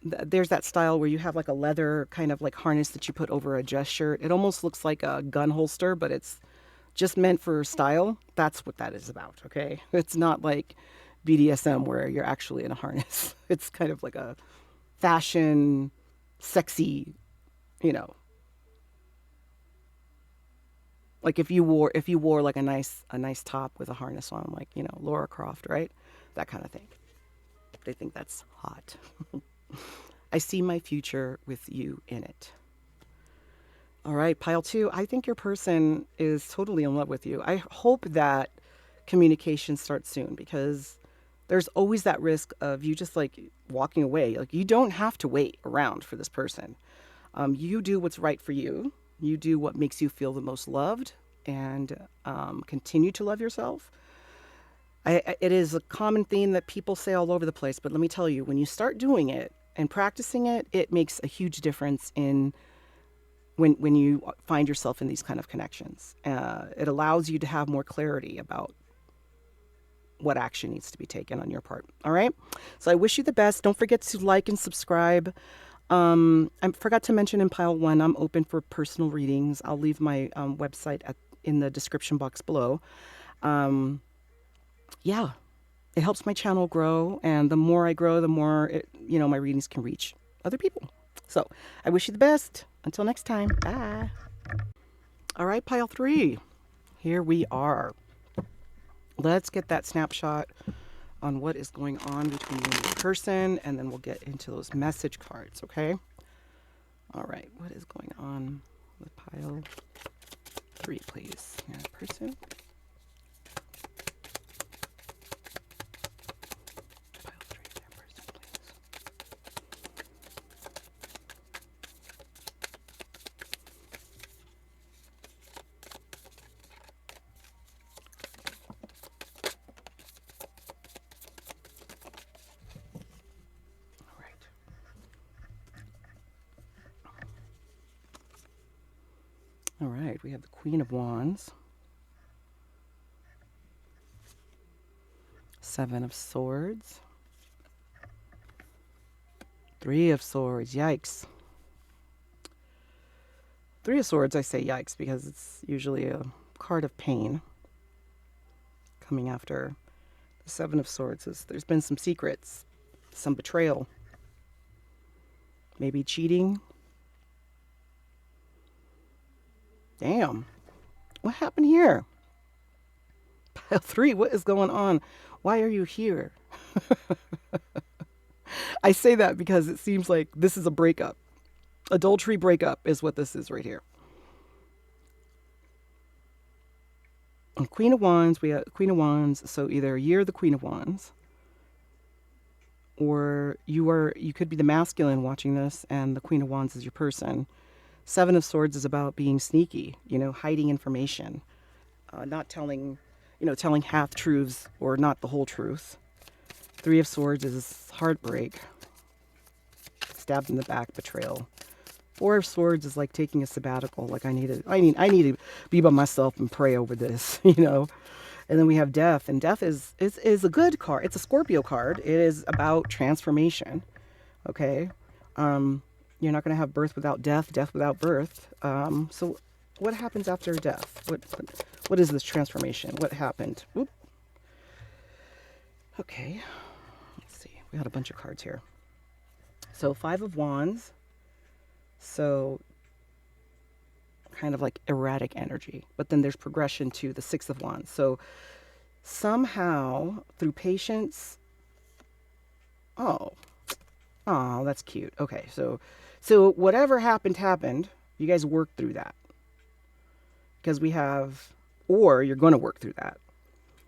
there's that style where you have like a leather kind of like harness that you put over a dress shirt. It almost looks like a gun holster, but it's just meant for style. That's what that is about, okay? It's not like BDSM where you're actually in a harness. It's kind of like a fashion, sexy, you know, like if you wore like a nice top with a harness on, like, you know, Laura Croft, right? That kind of thing. They think that's hot. I see my future with you in it. All right, pile two. I think your person is totally in love with you. I hope that communication starts soon because there's always that risk of you just like walking away. Like you don't have to wait around for this person. You do what's right for you. You do what makes you feel the most loved and continue to love yourself. It is a common theme that people say all over the place, but let me tell you, when you start doing it and practicing it, it makes a huge difference in when you find yourself in these kind of connections. It allows you to have more clarity about what action needs to be taken on your part. All right. So I wish you the best. Don't forget to like and subscribe. I forgot to mention in pile one, I'm open for personal readings. I'll leave my website in the description box below. Yeah, it helps my channel grow. And the more I grow, the more, my readings can reach other people. So I wish you the best. Until next time. Bye. All right, pile three. Here we are. Let's get that snapshot on what is going on between you and your person, and then we'll get into those message cards, okay? All right, what is going on with pile three, please? Yeah, person. Pile three, yeah, person, please. All right, we have the Queen of Wands, Seven of Swords, Three of Swords, yikes. Three of Swords, I say yikes because it's usually a card of pain coming after the Seven of Swords. There's been some secrets, some betrayal, maybe cheating. Damn. What happened here? Pile three, what is going on? Why are you here? I say that because it seems like this is a breakup. Adultery breakup is what this is right here. And Queen of Wands, we have Queen of Wands. So either you're the Queen of Wands, or you could be the masculine watching this, and the Queen of Wands is your person. Seven of Swords is about being sneaky, hiding information, not telling, telling half truths or not the whole truth. Three of Swords is heartbreak, stabbed in the back, betrayal. Four of Swords is like taking a sabbatical. Like I need to be by myself and pray over this, And then we have Death, and Death is a good card. It's a Scorpio card. It is about transformation. Okay. You're not going to have birth without death, death without birth. So what happens after death? What is this transformation? What happened? Oop. Okay. Let's see. We got a bunch of cards here. So Five of Wands. So kind of like erratic energy. But then there's progression to the Six of Wands. So somehow through patience. Oh, oh, that's cute. Okay, so whatever happened. You guys worked through that because we have, or you're going to work through that.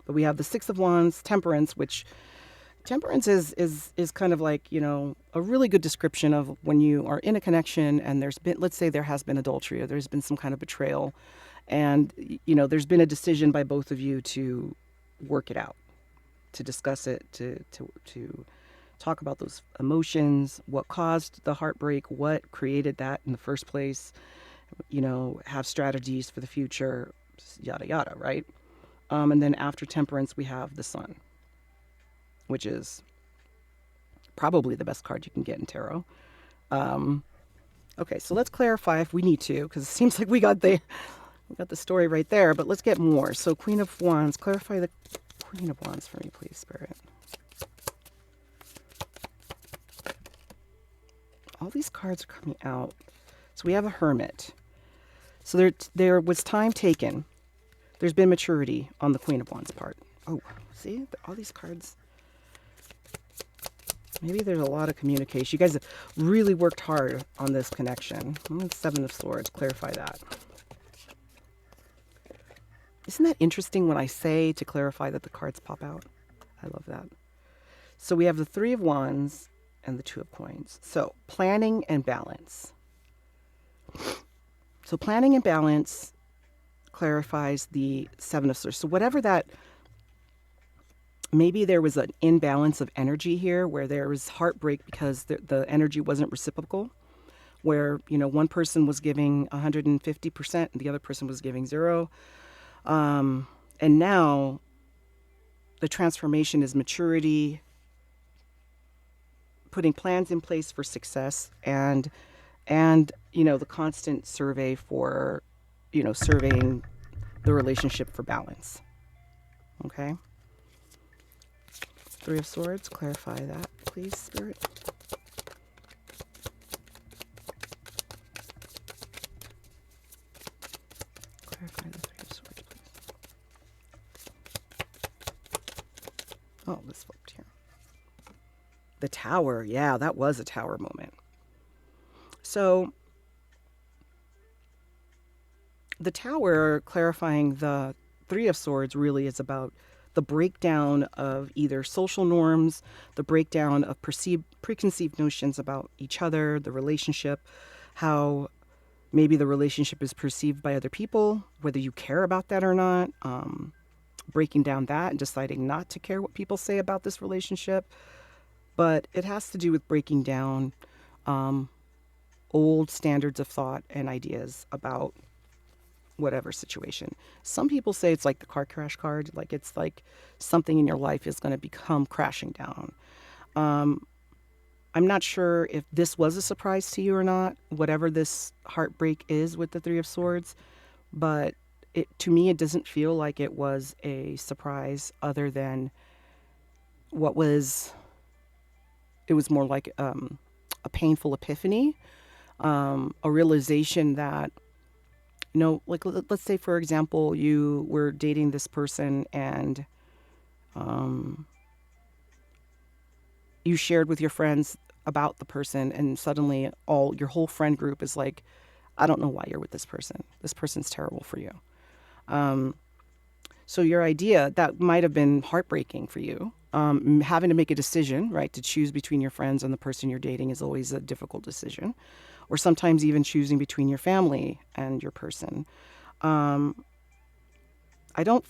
But we have the Six of Wands, Temperance, which temperance is kind of like, a really good description of when you are in a connection and there's been, let's say there has been adultery or there's been some kind of betrayal, and there's been a decision by both of you to work it out, to discuss it, to talk about those emotions, what caused the heartbreak, what created that in the first place, have strategies for the future, yada yada, right? And then after temperance, we have the sun, which is probably the best card you can get in tarot. Okay, so let's clarify if we need to, because it seems like we got the story right there, but let's get more. So Queen of Wands, clarify the Queen of Wands for me, please, Spirit. All these cards are coming out. So we have a Hermit. So there was time taken. There's been maturity on the Queen of Wands part. Oh, see? All these cards. Maybe there's a lot of communication. You guys have really worked hard on this connection. Seven of Swords. Clarify that. Isn't that interesting when I say to clarify that the cards pop out? I love that. So we have the Three of Wands and the Two of Coins. So planning and balance. So planning and balance clarifies the Seven of Swords. So whatever that, maybe there was an imbalance of energy here where there was heartbreak because the energy wasn't reciprocal, where, one person was giving 150% and the other person was giving 0. And now the transformation is maturity, putting plans in place for success, and the constant survey for, surveying the relationship for balance. Okay. Three of Swords, clarify that, please, Spirit. Clarify the Three of Swords, please. Oh, this flipped here. The Tower, yeah, that was a Tower moment. So the Tower, clarifying the Three of Swords, really is about the breakdown of either social norms, the breakdown of preconceived notions about each other, the relationship, how maybe the relationship is perceived by other people, whether you care about that or not, breaking down that and deciding not to care what people say about this relationship. But it has to do with breaking down old standards of thought and ideas about whatever situation. Some people say it's like the car crash card, like it's like something in your life is going to become crashing down. I'm not sure if this was a surprise to you or not, whatever this heartbreak is with the Three of Swords, but to me it doesn't feel like it was a surprise other than it was more like a painful epiphany, a realization that, like let's say, for example, you were dating this person and you shared with your friends about the person, and suddenly your whole friend group is like, I don't know why you're with this person. This person's terrible for you. So your idea, that might have been heartbreaking for you. Having to make a decision, right, to choose between your friends and the person you're dating is always a difficult decision. Or sometimes even choosing between your family and your person. I don't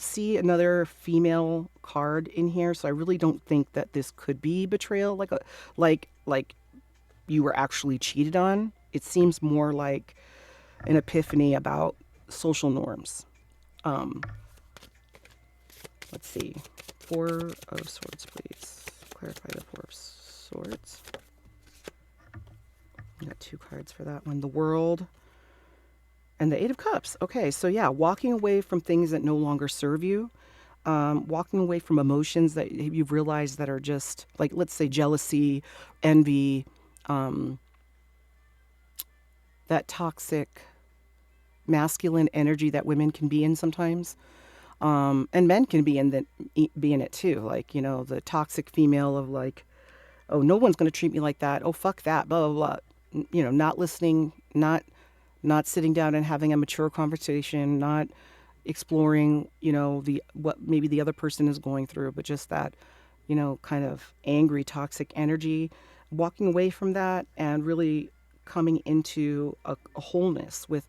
see another female card in here, so I really don't think that this could be betrayal, like you were actually cheated on. It seems more like an epiphany about social norms. Let's see. Four of Swords, please. Clarify the Four of Swords. I got 2 cards for that one. The World and the Eight of Cups. Okay, so yeah, walking away from things that no longer serve you. Walking away from emotions that you've realized that are just, like, let's say jealousy, envy, um, that toxic masculine energy that women can be in sometimes, and men can be in it too. Like, the toxic female of like, oh, no one's going to treat me like that. Oh, fuck that. Blah blah blah. Not listening, not sitting down and having a mature conversation, not exploring, the what maybe the other person is going through, but just that, kind of angry, toxic energy, walking away from that and really coming into a wholeness with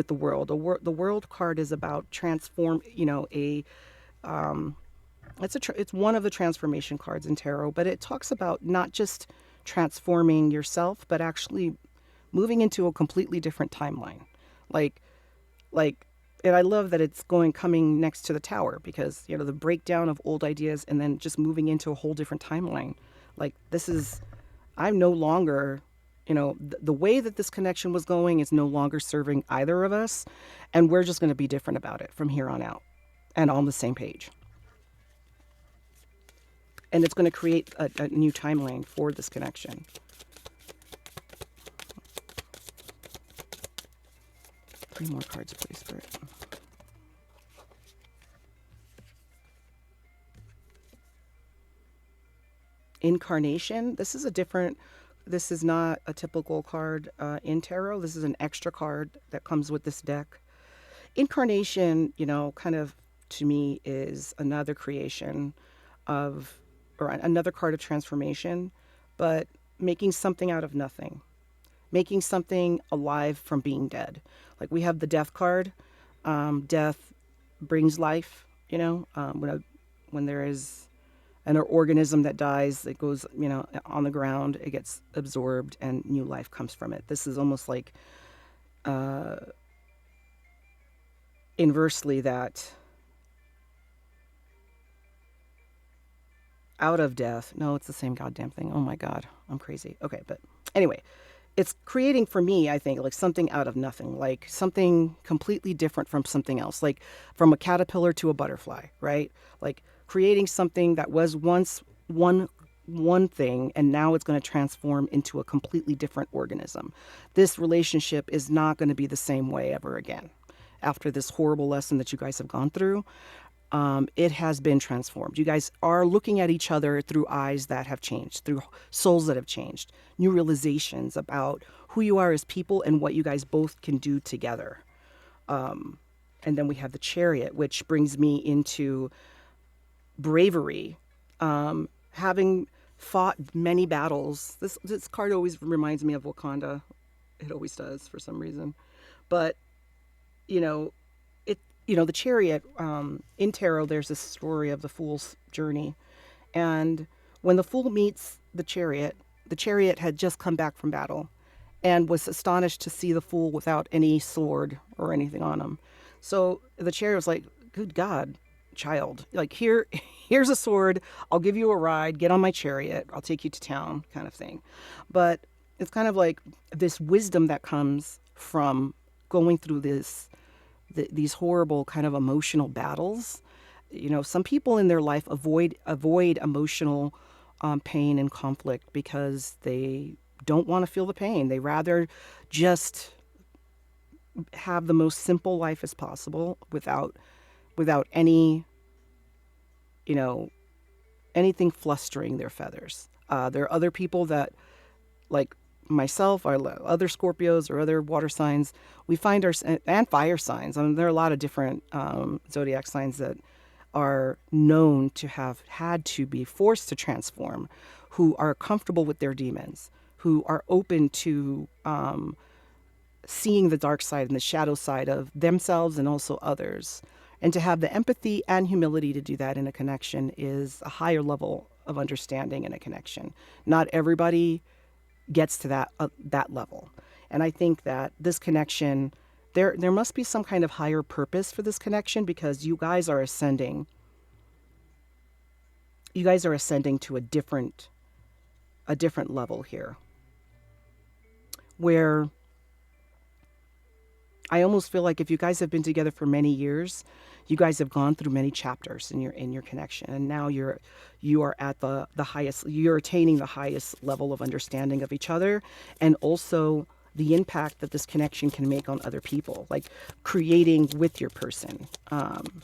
the world. The world card is about transform, it's one of the transformation cards in tarot, but it talks about not just transforming yourself, but actually moving into a completely different timeline. Like like and I love that it's coming next to the tower, because the breakdown of old ideas and then just moving into a whole different timeline. Like, this is, I'm no longer, the way that this connection was going is no longer serving either of us, and we're just going to be different about it from here on out and on the same page. And it's going to create a new timeline for this connection. Three more cards, please, Spirit. Incarnation. This is not a typical card in tarot. This is an extra card that comes with this deck. Incarnation, kind of, to me, is another creation of, or another card of transformation, but making something out of nothing, making something alive from being dead. Like, we have the death card. Death brings life, when there is an organism that dies, it goes, on the ground, it gets absorbed and new life comes from it. This is almost like inversely that out of death. No, it's the same goddamn thing. Oh my God, I'm crazy. Okay, but anyway, it's creating for me, I think, like something out of nothing, like something completely different from something else, like from a caterpillar to a butterfly, right? Like creating something that was once one thing, and now it's going to transform into a completely different organism. This relationship is not going to be the same way ever again. After this horrible lesson that you guys have gone through, it has been transformed. You guys are looking at each other through eyes that have changed, through souls that have changed, new realizations about who you are as people and what you guys both can do together. And then we have the Chariot, which brings me into bravery, having fought many battles. This card always reminds me of Wakanda. It always does for some reason. But, the Chariot, in tarot, there's this story of the Fool's journey. And when the Fool meets the Chariot had just come back from battle and was astonished to see the Fool without any sword or anything on him. So the Chariot was like, good God, child, like, here's a sword. I'll give you a ride. Get on my chariot. I'll take you to town, kind of thing. But it's kind of like this wisdom that comes from going through these horrible kind of emotional battles. Some people in their life avoid emotional pain and conflict because they don't want to feel the pain. They rather just have the most simple life as possible without any, anything flustering their feathers. There are other people that, like myself, or other Scorpios or other water signs, we find and fire signs. There are a lot of different zodiac signs that are known to have had to be forced to transform, who are comfortable with their demons, who are open to seeing the dark side and the shadow side of themselves and also others. And to have the empathy and humility to do that in a connection is a higher level of understanding in a connection. Not everybody gets to that level. And I think that this connection, there must be some kind of higher purpose for this connection, because you guys are ascending. You guys are ascending to a different level here, where I almost feel like if you guys have been together for many years, you guys have gone through many chapters in your connection, and now you are at the highest. You're attaining the highest level of understanding of each other, and also the impact that this connection can make on other people, like creating with your person,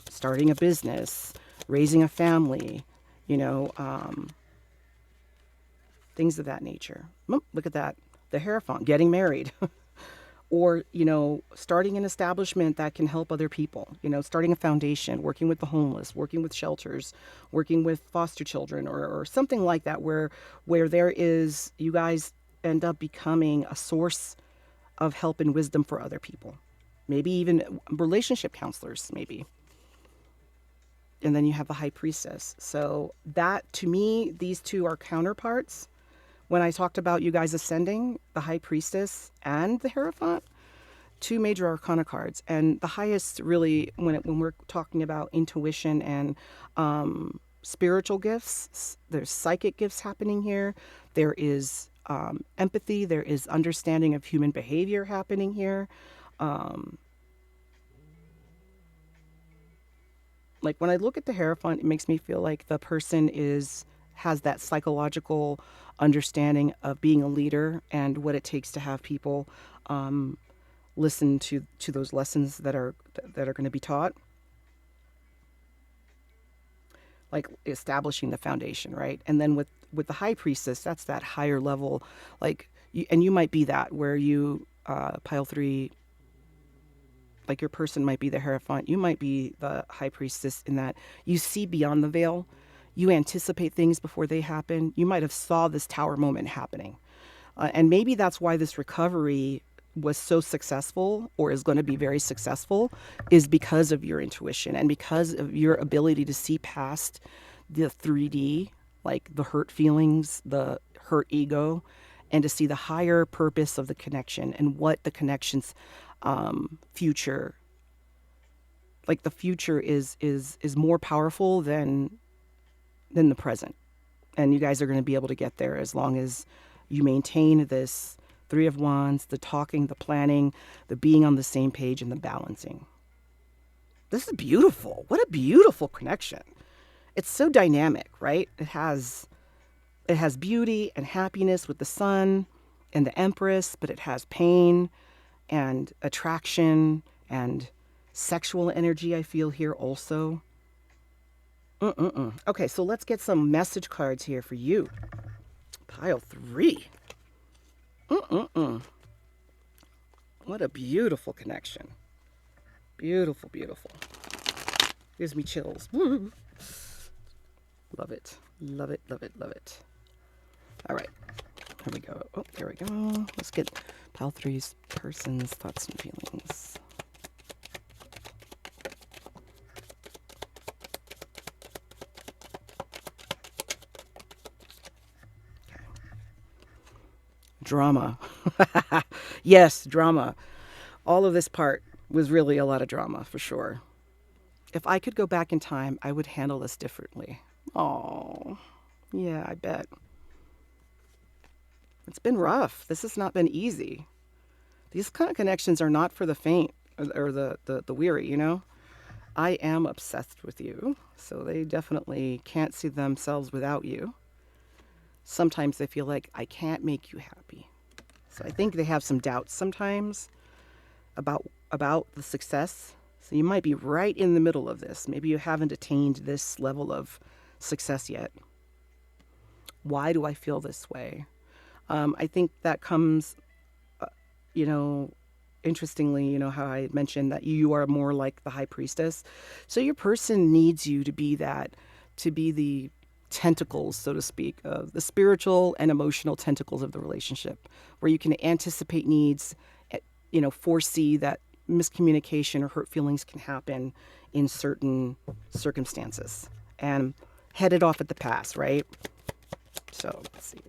starting a business, raising a family, you know, things of that nature. Look at that, the Hierophant getting married. Or starting an establishment that can help other people, starting a foundation, working with the homeless, working with shelters, working with foster children, or something like that, where there is, you guys end up becoming a source of help and wisdom for other people, maybe even relationship counselors, maybe. And then you have the high priestess. So that, to me, these two are counterparts. When I talked about you guys ascending, the high priestess and the Hierophant, two major arcana cards. And the highest, really, when we're talking about intuition and spiritual gifts, there's psychic gifts happening here. There is empathy. There is understanding of human behavior happening here. Like when I look at the Hierophant, it makes me feel like the person has that psychological understanding of being a leader and what it takes to have people listen to those lessons that are going to be taught, like establishing the foundation, right? And then with the high priestess, that's that higher level, like and you might be that, where you pile 3, like your person might be the Hierophant, you might be the high priestess, in that you see beyond the veil, you anticipate things before they happen. You might have saw this tower moment happening, and maybe that's why this recovery was so successful, or is going to be very successful, is because of your intuition and because of your ability to see past the 3D, like the hurt feelings, the hurt ego, and to see the higher purpose of the connection and what the connection's future, like the future is more powerful than the present. And you guys are going to be able to get there as long as you maintain this 3 of Wands, the talking, the planning, the being on the same page, and the balancing. This is beautiful. What a beautiful connection. It's so dynamic, right? It has beauty and happiness with the sun and the Empress, but it has pain and attraction and sexual energy, I feel here also. Okay, so let's get some message cards here for you. Pile 3. What a beautiful connection. Beautiful, beautiful. Gives me chills. Woo. Love it. Love it, love it, love it. All right. Here we go. Oh, there we go. Let's get pile 3's person's thoughts and feelings. Drama. Yes, drama. All of this part was really a lot of drama, for sure. If I could go back in time, I would handle this differently. Oh, yeah, I bet. It's been rough. This has not been easy. These kind of connections are not for the faint or the weary, I am obsessed with you, so they definitely can't see themselves without you. Sometimes they feel like I can't make you happy. So I think they have some doubts sometimes about the success. So you might be right in the middle of this. Maybe you haven't attained this level of success yet. Why do I feel this way? I think that comes, interestingly, how I mentioned that you are more like the high priestess. So your person needs you to be the tentacles, so to speak, of the spiritual and emotional tentacles of the relationship, where you can anticipate needs, foresee that miscommunication or hurt feelings can happen in certain circumstances, and head it off at the pass, right? So let's see.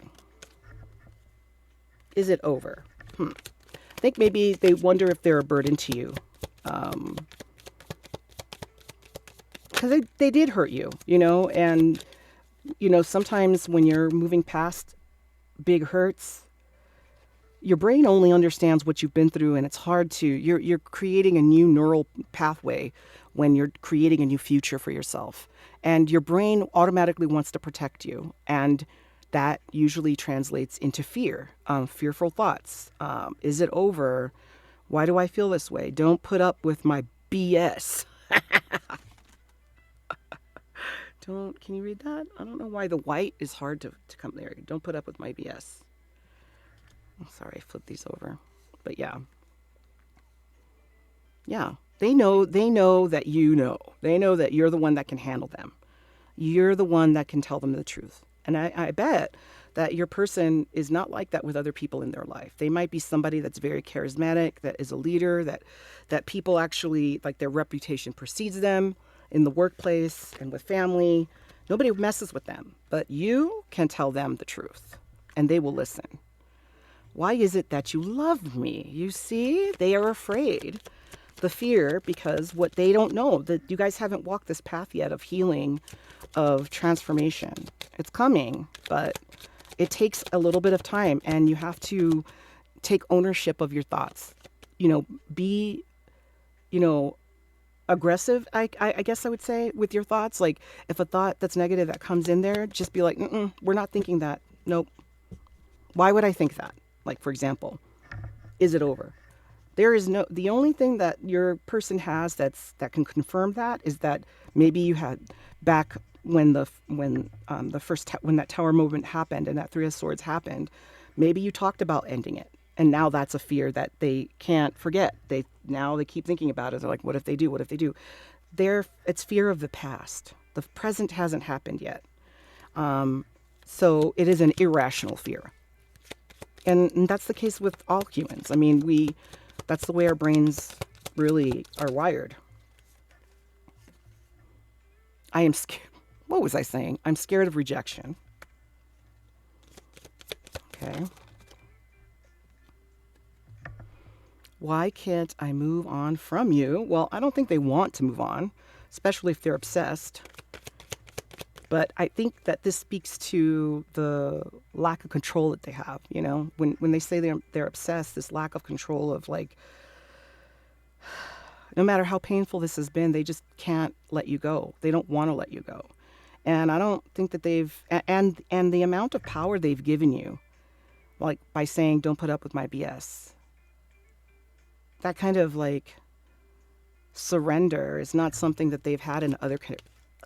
Is it over? I think maybe they wonder if they're a burden to you. Because they did hurt you, and sometimes when you're moving past big hurts, your brain only understands what you've been through, and it's hard to, you're creating a new neural pathway when you're creating a new future for yourself. And your brain automatically wants to protect you. And that usually translates into fear, fearful thoughts. Is it over? Why do I feel this way? Don't put up with my BS. Can you read that? I don't know why the white is hard to come there. Don't put up with my BS. I'm sorry, I flipped these over. But yeah. Yeah. They know that you know. They know that you're the one that can handle them. You're the one that can tell them the truth. And I bet that your person is not like that with other people in their life. They might be somebody that's very charismatic, that is a leader, that people actually, like, their reputation precedes them in the workplace and with family. Nobody messes with them. But you can tell them the truth, and they will listen. Why is it that you love me? You see, they are afraid. The fear, because what they don't know, that you guys haven't walked this path yet of healing, of transformation. It's coming, but it takes a little bit of time, and you have to take ownership of your thoughts. Be, aggressive, I guess I would say, with your thoughts. Like, if a thought that's negative that comes in there, just be like, we're not thinking that. Nope. Why would I think that? Like, for example, is it over? The only thing that your person has that can confirm that is that maybe you had back when when that Tower moment happened and that Three of Swords happened, maybe you talked about ending it. And now that's a fear that they can't forget. They keep thinking about it. They're like, what if they do? What if they do? It's fear of the past. The present hasn't happened yet. So it is an irrational fear. And that's the case with all humans. I mean, that's the way our brains really are wired. I am scared. What was I saying? I'm scared of rejection. Okay. Why can't I move on from you? Well, I don't think they want to move on, especially if they're obsessed. But I think that this speaks to the lack of control that they have. When they say they're obsessed, this lack of control of, like, no matter how painful this has been, they just can't let you go. They don't want to let you go. And I don't think that and the amount of power they've given you, like by saying, don't put up with my BS. That kind of, like, surrender is not something that they've had in other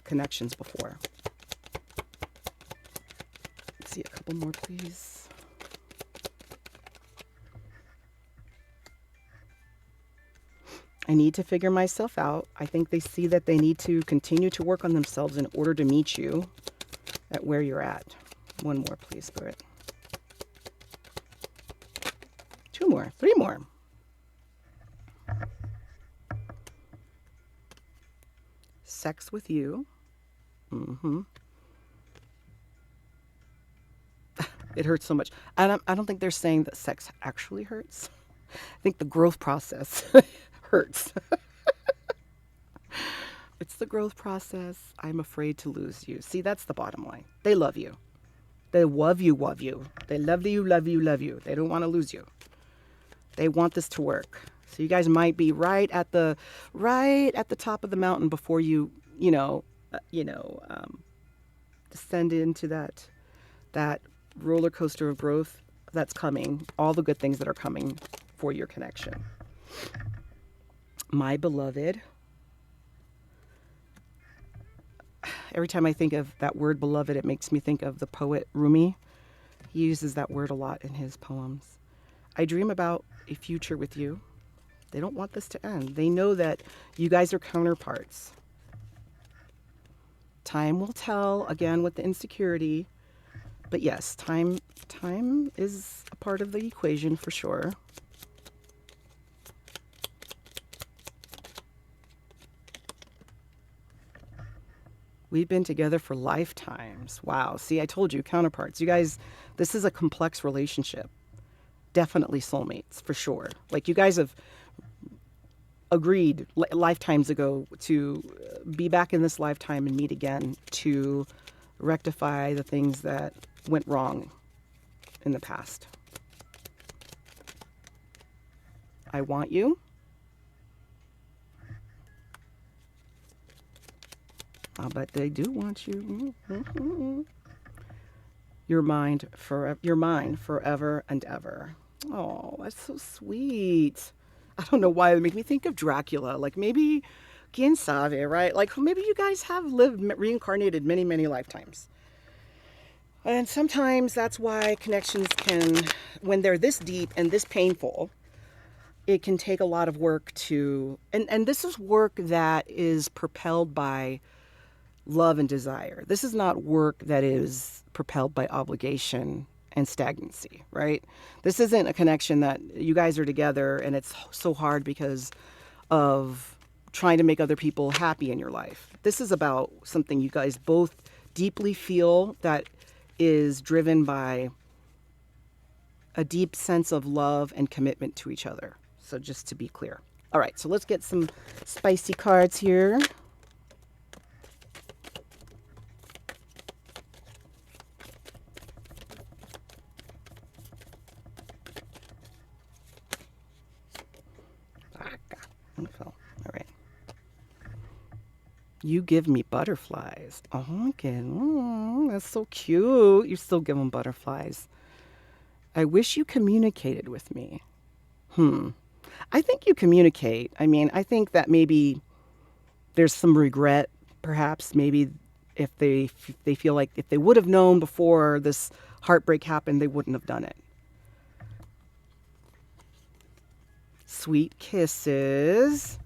connections before. Let's see a couple more, please. I need to figure myself out. I think they see that they need to continue to work on themselves in order to meet you at where you're at. One more, please, Spirit. Two more, three more. Sex with you. It hurts so much. I don't think they're saying that sex actually hurts. I think the growth process hurts. It's the growth process. I'm afraid to lose you. See, that's the bottom line. They love you. They love you, love you. They love you, love you, love you. They don't want to lose you. They want this to work. So you guys might be right at the top of the mountain before you descend into that roller coaster of growth that's coming. All the good things that are coming for your connection. My beloved. Every time I think of that word beloved, it makes me think of the poet Rumi. He uses that word a lot in his poems. I dream about a future with you. They don't want this to end. They know that you guys are counterparts. Time will tell, again, with the insecurity. But yes, time is a part of the equation for sure. We've been together for lifetimes. Wow. See, I told you, counterparts. You guys, this is a complex relationship. Definitely soulmates, for sure. Like, you guys have agreed lifetimes ago to be back in this lifetime and meet again to rectify the things that went wrong in the past. I want you. I'll bet they do want you. You're mine forever. You're mine forever and ever. Oh, that's so sweet. I don't know why it made me think of Dracula. Like maybe, quien sabe, right? Like maybe you guys have lived reincarnated many, many lifetimes. And sometimes that's why connections can, when they're this deep and this painful, it can take a lot of work to, and this is work that is propelled by love and desire. This is not work that is propelled by obligation and stagnancy, right? This isn't a connection that you guys are together and it's so hard because of trying to make other people happy in your life. This is about something you guys both deeply feel that is driven by a deep sense of love and commitment to each other. So just to be clear. All right, so let's get some spicy cards here. All right. You give me butterflies. Oh, okay. That's so cute. You still give them butterflies. I wish you communicated with me. I think you communicate. I mean, I think that maybe there's some regret, perhaps. Maybe if they feel like if they would have known before this heartbreak happened, they wouldn't have done it. Sweet kisses.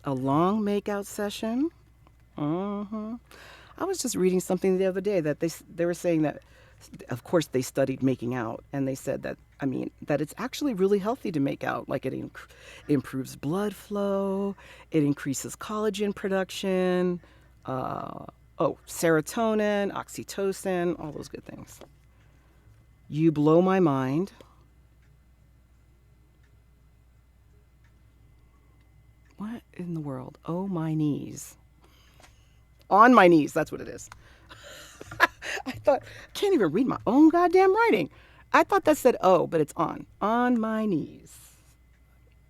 A long makeout session. I was just reading something the other day that they were saying that, of course, they studied making out, and they said that, I mean, that it's actually really healthy to make out. Like it improves blood flow, it increases collagen production, serotonin, oxytocin, all those good things. You blow my mind. What in the world? Oh, my knees. On my knees, that's what it is. I thought, I can't even read my own goddamn writing. I thought that said oh, but it's on. On my knees.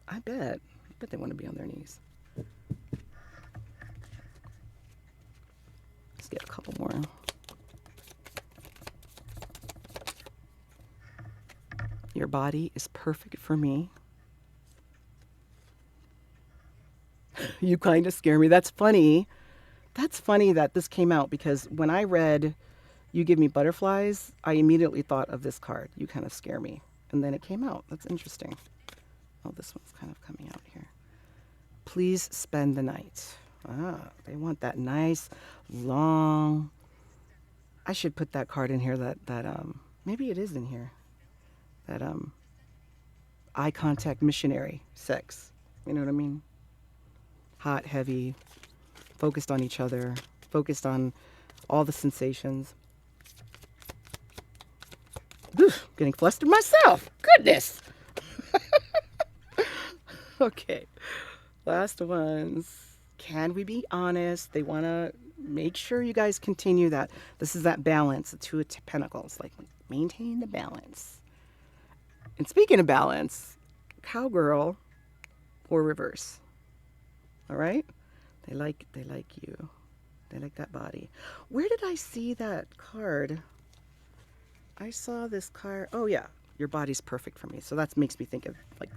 I bet they want to be on their knees. Let's get a couple more. Your body is perfect for me. You kind of scare me. That's funny. That's funny that this came out because when I read You Give Me Butterflies, I immediately thought of this card. You kind of scare me. And then it came out. That's interesting. Oh, this one's kind of coming out here. Please spend the night. They want that nice, long. I should put that card in here that maybe it is in here. That eye contact missionary sex. You know what I mean? Hot, heavy, focused on each other, focused on all the sensations. Oof, getting flustered myself. Goodness. Okay. Last ones. Can we be honest? They want to make sure you guys continue that. This is that balance, the Two of Pentacles. Like, maintain the balance. And speaking of balance, cowgirl or reverse. All right? They like you. They like that body. Where did I see that card? I saw this card. Oh, yeah. Your body's perfect for me. So that makes me think of, like,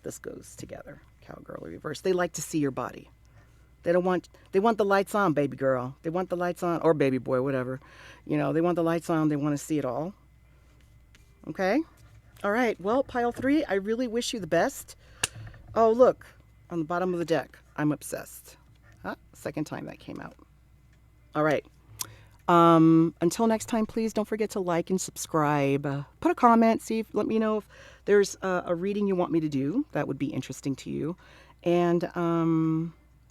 this goes together. Cowgirl or reverse. They like to see your body. They want the lights on, baby girl. They want the lights on, or baby boy, whatever. You know, they want the lights on. They want to see it all. Okay? All right. Well, pile 3, I really wish you the best. Oh, look. On the bottom of the deck, I'm obsessed. Second time that came out. All right. Until next time, please don't forget to like and subscribe. Put a comment. Let me know if there's a reading you want me to do that would be interesting to you. And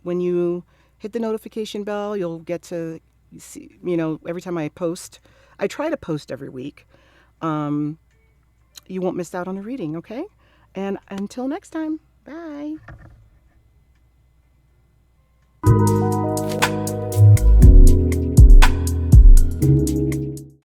when you hit the notification bell, you'll get to see, every time I post. I try to post every week. You won't miss out on a reading, okay? And until next time, bye.